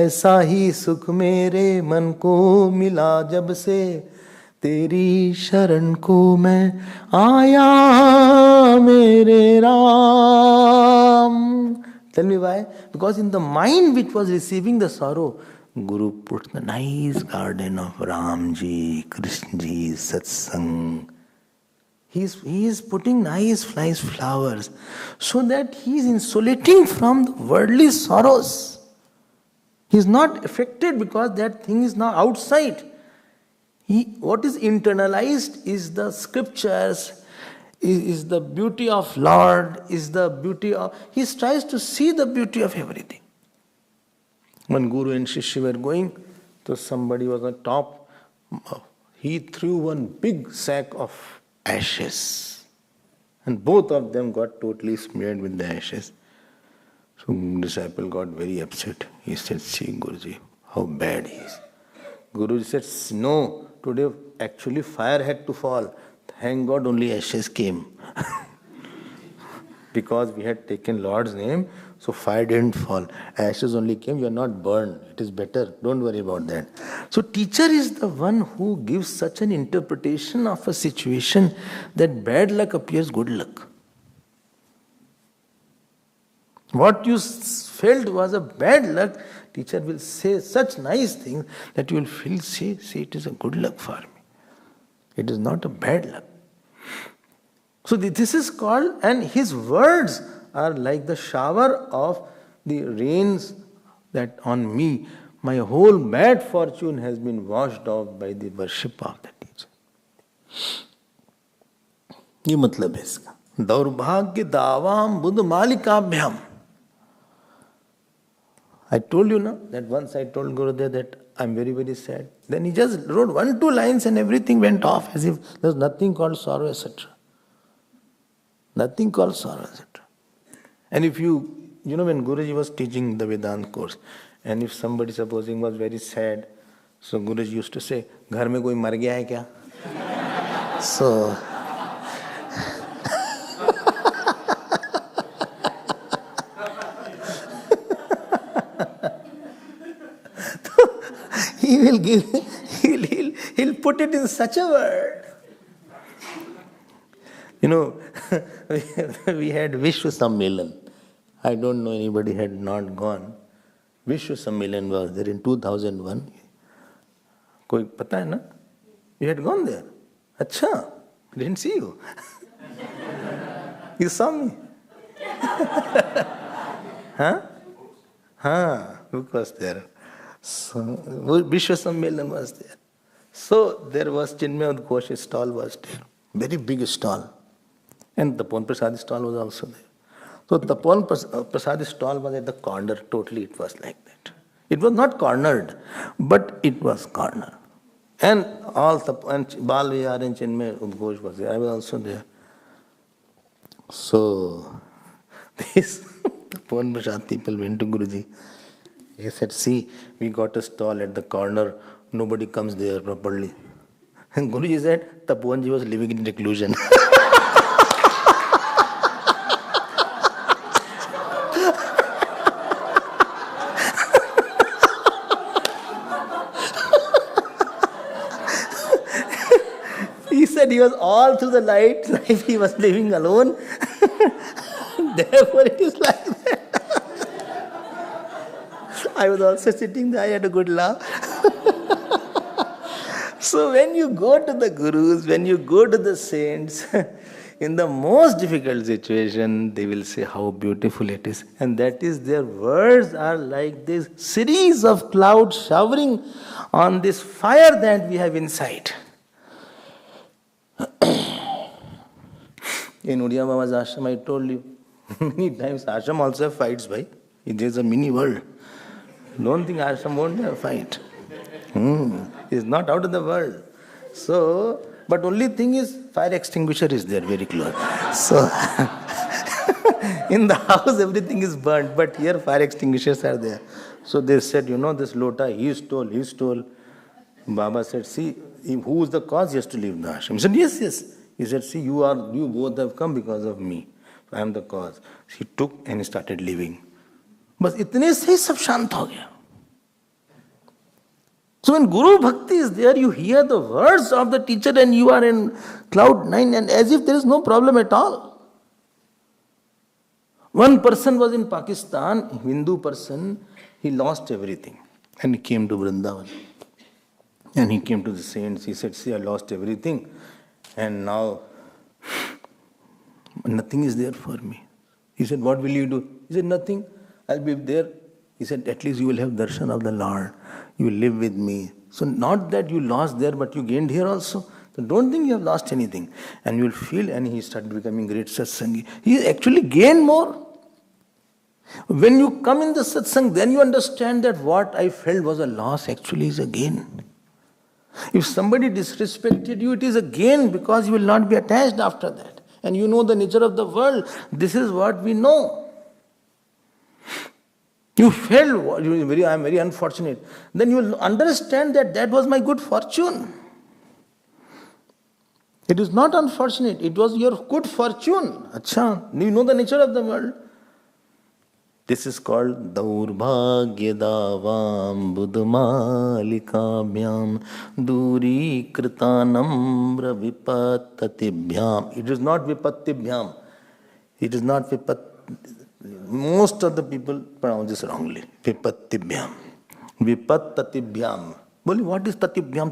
ऐसा ही सुख मेरे मन को मिला जब से तेरी शरण को मैं आया मेरे Ram. Tell me why? Because in the mind which was receiving the sorrow, Guru put the nice garden of Ramji, Krishnaji, Satsang. He is putting nice flowers so that he is insulating from the worldly sorrows. He is not affected because that thing is now outside. What is internalized is the scriptures, is the beauty of Lord, is the beauty of... He tries to see the beauty of everything. When Guru and Shishya were going, so somebody was on top. He threw one big sack of ashes. And both of them got totally smeared with the ashes. So disciple got very upset. He said, see Guruji, how bad he is. Guruji said, no, today actually fire had to fall. Thank God only ashes came. Because we had taken Lord's name, so fire didn't fall. Ashes only came, you are not burned. It is better, don't worry about that. So teacher is the one who gives such an interpretation of a situation that bad luck appears good luck. What you felt was a bad luck, teacher will say such nice things that you will feel, say it is a good luck for me. It is not a bad luck. So this is called, and his words are like the shower of the rains that on me, my whole bad fortune has been washed off by the worship of the teacher. ये मतलब है इसका. दौर्भाग्य दावाम Buddha मालिकाभ्याम. I told you now that once I told Gurudev that I'm very, very sad. Then he just wrote 1-2 lines and everything went off as if there's nothing called sorrow, etc. Nothing called sorrow, etc. And if you know when Guruji was teaching the Vedanta course, and if somebody supposing was very sad, so Guruji used to say, घर में कोई मर गया है क्या? So he will give, he'll put it in such a word. You know, we had Vishwa Sammelan. I don't know anybody had not gone. Vishwa Sammelan was there in 2001. कोई पता है ना? You had gone there. अच्छा, I didn't see you. You saw me. Huh? Book was there. So, Vishwa Sammelan was there. So there was Chinmaya Ghosh's stall was there. Very big stall. And Tapan Prasad's stall was also there. So Tapan Prasad's stall was at the corner, totally it was like that. It was not cornered, but it was corner. And and Bal Vihar and Chinmaya Udghosh was there. I was also there. So this Tapan Prasad people went to Guruji. He said, see, we got a stall at the corner. Nobody comes there properly. And Guruji said, Tapoanji was living in reclusion. He said he was all through the life he was living alone. Therefore it is like that. I was also sitting there, I had a good laugh. So when you go to the gurus, when you go to the saints, in the most difficult situation, they will say how beautiful it is. And that is, their words are like this series of clouds showering on this fire that we have inside. In Uriya Baba's ashram, I told you, many times ashram also have fights, bhai. It is a mini world. Don't think ashram won't have a fight. It's not out of the world. So, but only thing is, fire extinguisher is there very close. So, in the house everything is burnt, but here fire extinguishers are there. So they said, this lota, he stole. Baba said, see, who is the cause? He has to leave the ashram. He said, yes. He said, see, you both have come because of me. I am the cause. He took and he started leaving. But itne se sab shant ho gaya. So when Guru Bhakti is there, you hear the words of the teacher and you are in cloud nine, and as if there is no problem at all. One person was in Pakistan, Hindu person, he lost everything. And he came to Vrindavan. And he came to the saints, he said, see, I lost everything. And now, nothing is there for me. He said, what will you do? He said, nothing, I'll be there. He said, at least you will have darshan of the Lord. You will live with me. So not that you lost there, but you gained here also. So don't think you have lost anything. And you will feel, and he started becoming great satsangi. He actually gained more. When you come in the satsang, then you understand that what I felt was a loss actually is a gain. If somebody disrespected you, it is a gain because you will not be attached after that. And you know the nature of the world. This is what we know. You felt, I am very unfortunate. Then you will understand that was my good fortune. It is not unfortunate. It was your good fortune. Acha, you know the nature of the world. This is called Daurbhagya Davam Budmalikabhyam Duri Kritanamra Vipattatibhyam. It is not Vipatibhyam. It is not Vipat. Most of the people pronounce this wrongly. Vipatibhyam. Vipattatibhyam. Boli, what is tatibhyam?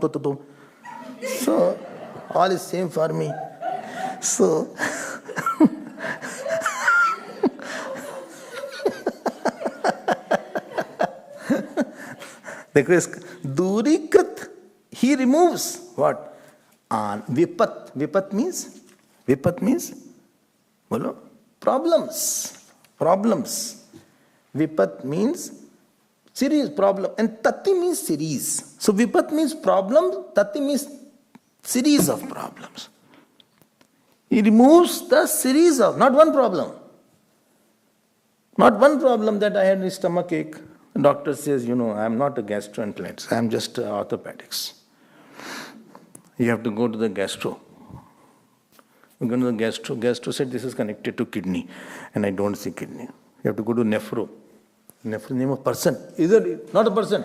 So, all is same for me. So, the Durikrit, he removes what? Vipat. Vipat means? Bolo, problems. Vipat means series, problem. And Tati means series. So Vipat means problem, Tati means series of problems. He removes the series of, not one problem. Not one problem that I had a stomach ache. The doctor says, I am not a gastroenterologist, I am just orthopedics. You have to go to the gastro. You go to the gastro. Gastro said this is connected to kidney, and I don't see kidney. You have to go to nephro. Nephro, name of person. Is it not a person?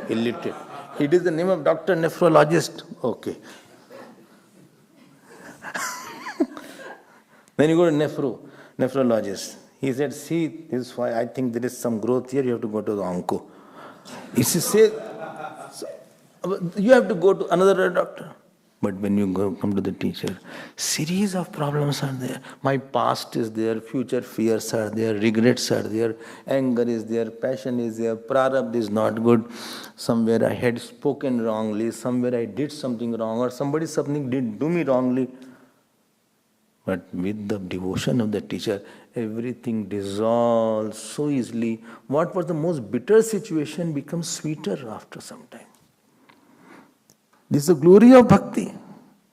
Illiterate. It is the name of doctor, nephrologist. Okay. Then you go to nephrologist. He said, see, this is why I think there is some growth here, you have to go to the onco. He says, you have to go to another doctor. But when you come to the teacher, series of problems are there. My past is there, future fears are there, regrets are there, anger is there, passion is there, prarabdha is not good. Somewhere I had spoken wrongly, somewhere I did something wrong, or something did do me wrongly. But with the devotion of the teacher, everything dissolves so easily. What was the most bitter situation becomes sweeter after some time. This is the glory of bhakti.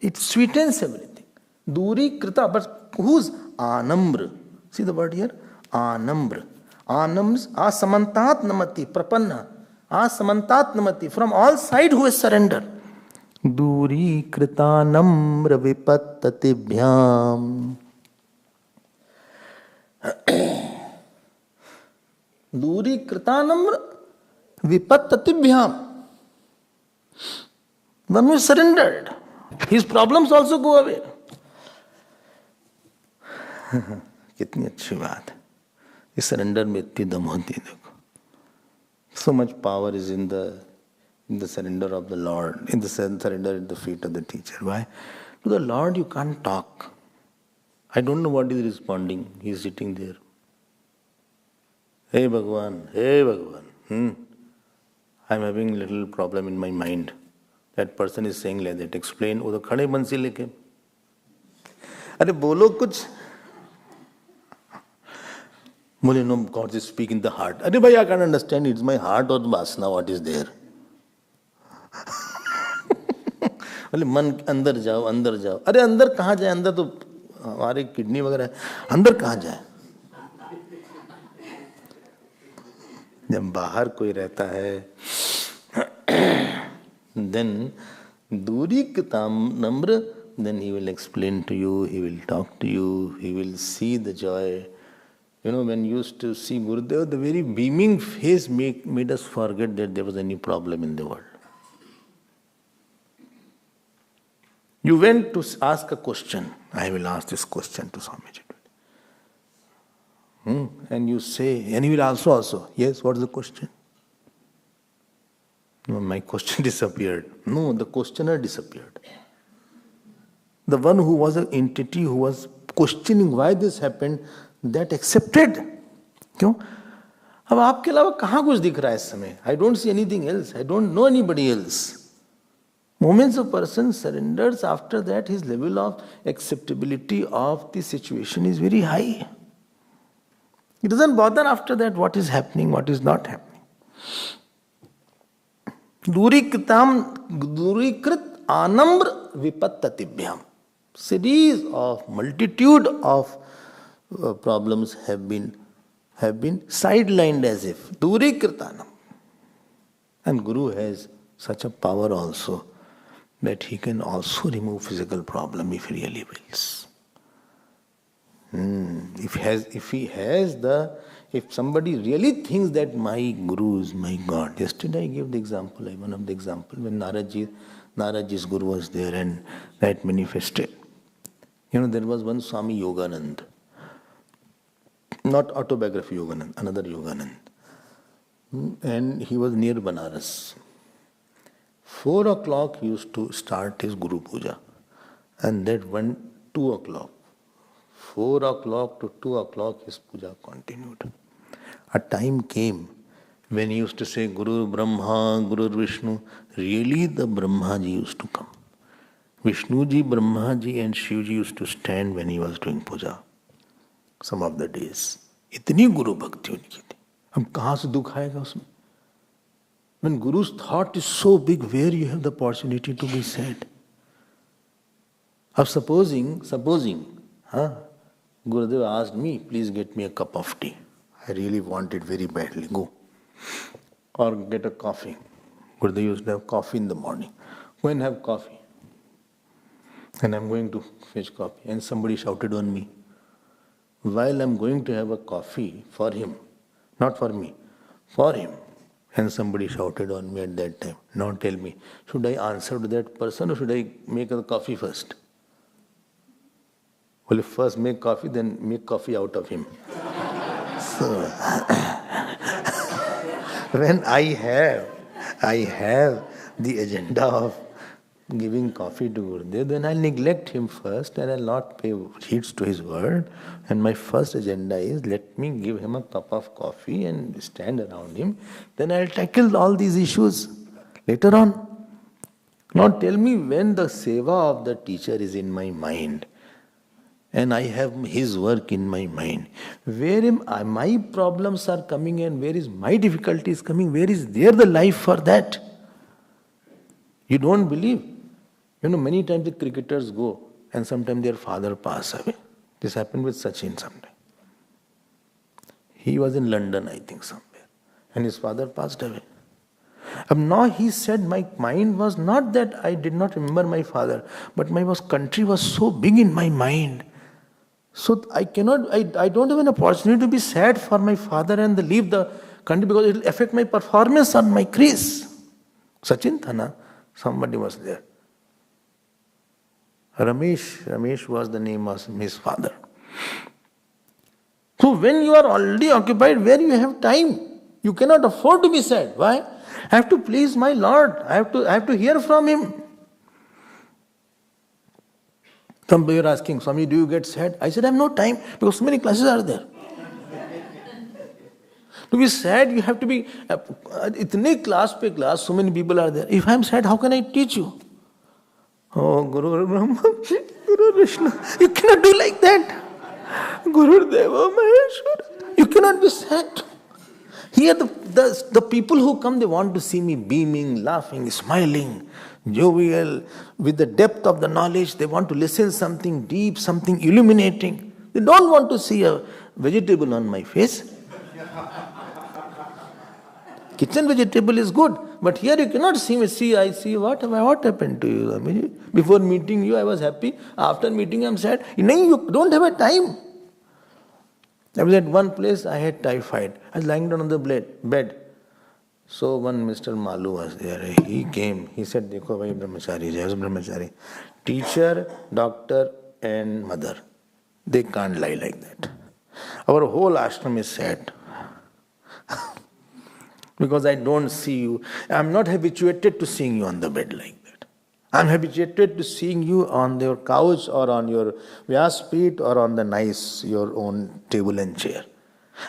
It sweetens everything. Duri krita, but who's anamra? See the word here? Anamra. Anams, asamantat namati, prapanna. Asamantat namati. From all sides who has surrendered. Duri krita namra vipattatibhyam. Duri krita namra vipattatibhyam. One who is surrendered, his problems also go away. कितनी अच्छी बात है. इस surrender में इतनी दम होती है देखो. So much power is in the surrender of the Lord, in the surrender at the feet of the teacher. Why? To the Lord you can't talk. I don't know what is responding. He is sitting there. Hey Bhagwan, hey Bhagwan. I am having a little problem in my mind. That person is saying like that. Explain. वो तो खड़े बंसी लेके. अरे बोलो कुछ. बोले no, God is speaking the heart. अरे भाई I can't understand. It's my heart or vasana what is there. बोले मन अंदर जाओ अंदर जाओ. अरे अंदर कहाँ जाए? अंदर तो हमारे किडनी वगैरह. अंदर कहाँ जाए? जब बाहर कोई रहता है then Duri Kitam Namra, then he will explain to you, he will talk to you, he will see the joy. You know, when you used to see Gurudev, the very beaming face made us forget that there was any problem in the world. You went to ask a question. I will ask this question to Swamiji. And you say, and he will also, yes, what is the question? No, my question disappeared. No, the questioner disappeared. The one who was an entity who was questioning why this happened, that accepted. क्यों? अब आपके अलावा कहाँ कुछ दिख रहा है इस समय? I don't see anything else. I don't know anybody else. Moments a person surrenders, after that his level of acceptability of the situation is very high. He doesn't bother after that what is happening, what is not happening. Durikrit anamr vipattatibhyam. Series of multitude of problems have been sidelined as if. Durikrit anam. And Guru has such a power also that he can also remove physical problem if he really wills. If somebody really thinks that my Guru is my God. Yesterday I gave the example, one of the example, when Naradji's Guru was there and that manifested. You know, there was one Swami Yoganand. Not autobiography Yoganand, another Yoganand. And he was near Banaras. 4 o'clock he used to start his Guru Puja. And that went 2 o'clock. 4 o'clock to 2 o'clock his puja continued. A time came when he used to say Guru Brahma, Guru Vishnu. Really the Brahmaji used to come. Vishnuji, Brahmaji and Shivji used to stand when he was doing puja. Some of the days. इतनी गुरु भक्ति उनकी थी. अब कहाँ से दुख आएगा उसमें? When Guru's thought is so big, where you have the opportunity to be sad? Of supposing, Gurudev asked me, please get me a cup of tea. I really want it very badly. Go. Or get a coffee. Gurudev used to have coffee in the morning. Go and have coffee. And I'm going to fetch coffee. And somebody shouted on me. While I'm going to have a coffee for him, not for me, for him. And somebody shouted on me at that time. Now tell me, should I answer to that person or should I make a coffee first? Well, first make coffee, then make coffee out of him. So, when I have the agenda of giving coffee to Gurudev, then I'll neglect him first and I'll not pay heed to his word. And my first agenda is let me give him a cup of coffee and stand around him. Then I'll tackle all these issues later on. Now tell me when the seva of the teacher is in my mind and I have his work in my mind, where my problems are coming and where is my difficulties coming, where is there the life for that? You don't believe. Many times the cricketers go and sometimes their father pass away. This happened with Sachin sometime. He was in London, I think, somewhere. And his father passed away. Now he said, my mind was not that I did not remember my father, but my country was so big in my mind. So I don't have an opportunity to be sad for my father and leave the country because it will affect my performance on my crease. Sachin Thana, somebody was there. Ramesh was the name of his father. So when you are already occupied, where you have time? You cannot afford to be sad. Why? I have to please my Lord. I have to hear from Him. Somebody are asking, Swami, do you get sad? I said, I have no time because so many classes are there. To be sad, you have to be, itne class pe class, so many people are there. If I am sad, how can I teach you? Oh, Guru Brahma, Guru Vishnu, you cannot do like that. Guru Deva Maheshwara, you cannot be sad. Here the people who come, they want to see me beaming, laughing, smiling, jovial, with the depth of the knowledge. They want to listen something deep, something illuminating. They don't want to see a vegetable on my face. Kitchen vegetable is good, but here you cannot see me. I see what happened to you. I mean, before meeting you, I was happy. After meeting, I am sad. You don't have a time. I was at one place, I had typhoid. I was lying down on the bed. So one Mr. Malu was there. He came. He said, Dekho bhai brahmachari, Jai brahmachari. Teacher, doctor and mother. They can't lie like that. Our whole ashram is sad. Because I don't see you. I'm not habituated to seeing you on the bed like that. I'm habituated to seeing you on your couch or on your vyaspeeth or on the your own table and chair.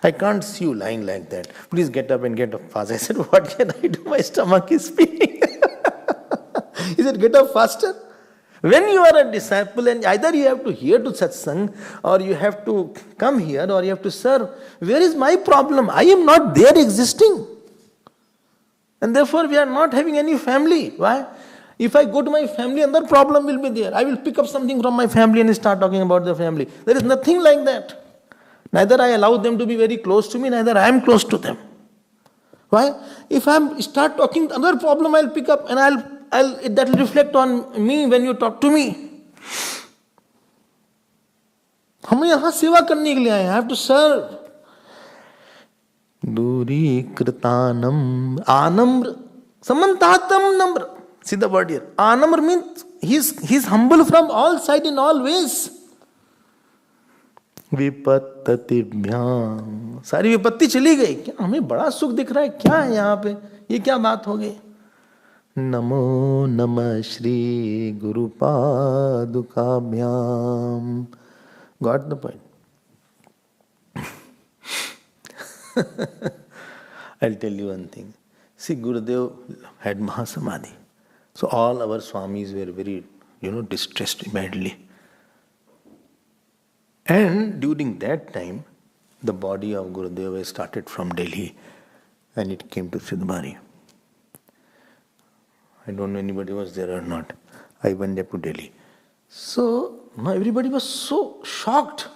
I can't see you lying like that. Please get up and get up fast. I said, what can I do? My stomach is spinning. He said, get up faster. When you are a disciple and either you have to hear to satsang or you have to come here or you have to serve, where is my problem? I am not there existing. And therefore we are not having any family. Why? If I go to my family, another problem will be there. I will pick up something from my family and start talking about the family. There is nothing like that. Neither I allow them to be very close to me, neither I am close to them. Why? If I start talking another problem, I will pick up and that will reflect on me when you talk to me. हम यहाँ सेवा करने के लिए आए हैं. I have to serve. Duri kritanam anamr samantatam namr. See the word here. Anamr means he's humble from all sides in all ways. विपत्तिभ्याम. सारी विपत्ति चली गई. क्या हमें बड़ा सुख दिख रहा है? क्या है यहाँ पे? ये क्या बात हो गई? नमो नमः Shri गुरुपादुकाभ्याम. Got the point? I'll tell you one thing. See, Gurudev had Mahasamadhi. So all our Swamis were very, distressed badly. And during that time, the body of Gurudev started from Delhi and it came to Sidhbari. I don't know anybody was there or not. I went up to Delhi. So everybody was so shocked,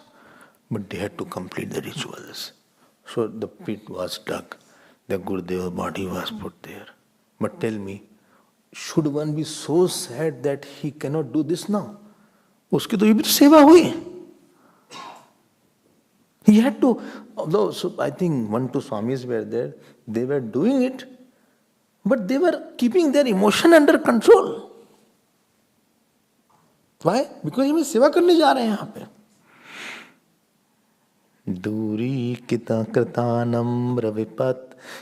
but they had to complete the rituals. So the pit was dug, the Gurudev body was put there. But tell me, should one be so sad that he cannot do this now? Uski to bhi seva hui. He had to, although I think 1-2 Swamis were there, they were doing it, but they were keeping their emotion under control. Why? Because हमें सेवा करने जा रहे हैं यहाँ पे. Duri kita kritanam ravipat.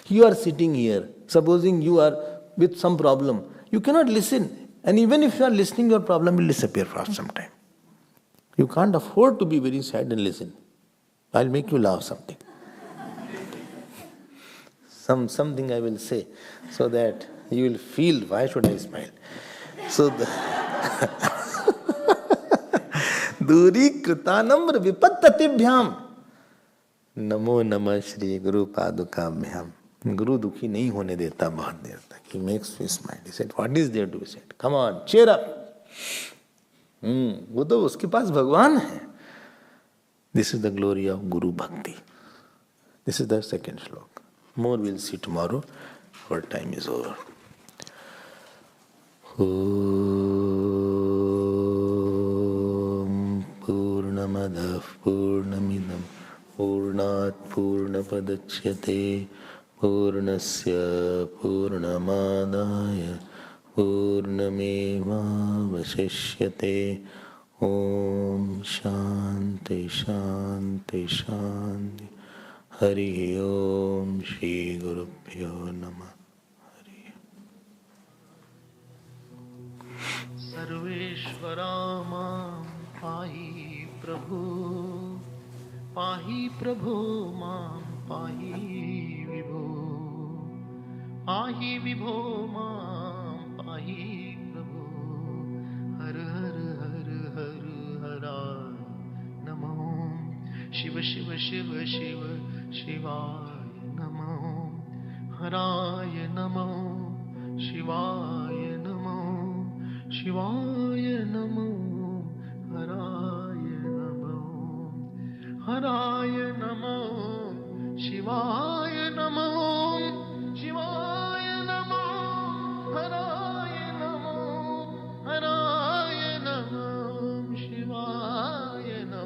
You are sitting here. Supposing you are with some problem, you cannot listen. And even if you are listening, your problem will disappear for some time. You can't afford to be very sad and listen. I'll make you laugh something. Something I will say so that you will feel why should I smile. So दूरी कृतानम्र विपत्ततिभ्याम नमो नमः श्री गुरु पादुकाभ्याम. गुरु दुखी नहीं होने देता बहुत देर तक. He makes you smile. He said, what is there to be said? Come on, cheer up. वो तो उसके पास भगवान है. This is the glory of Guru Bhakti. This is the second shloka. More we'll see tomorrow. Our time is over. Om Purnamadah Purnamidam Purnat Purnapadachyate Purnasya Purnamadaya Purnameva Vasishyate. Om Shanti Shanti Shanti. Hari Om Shri Gurubhyo Namah. Hari. सर्वेश्वरा मां पाहि प्रभो मां पाहि विभो मां पाहि प्रभो. हर हर हर हर हराय नमो. शिव शिव शिव शिव शिवाय नमो. हराय नमो. शिवाय नमो. शिवाय नमो. हराय नमो. हराय नमो. शिवाय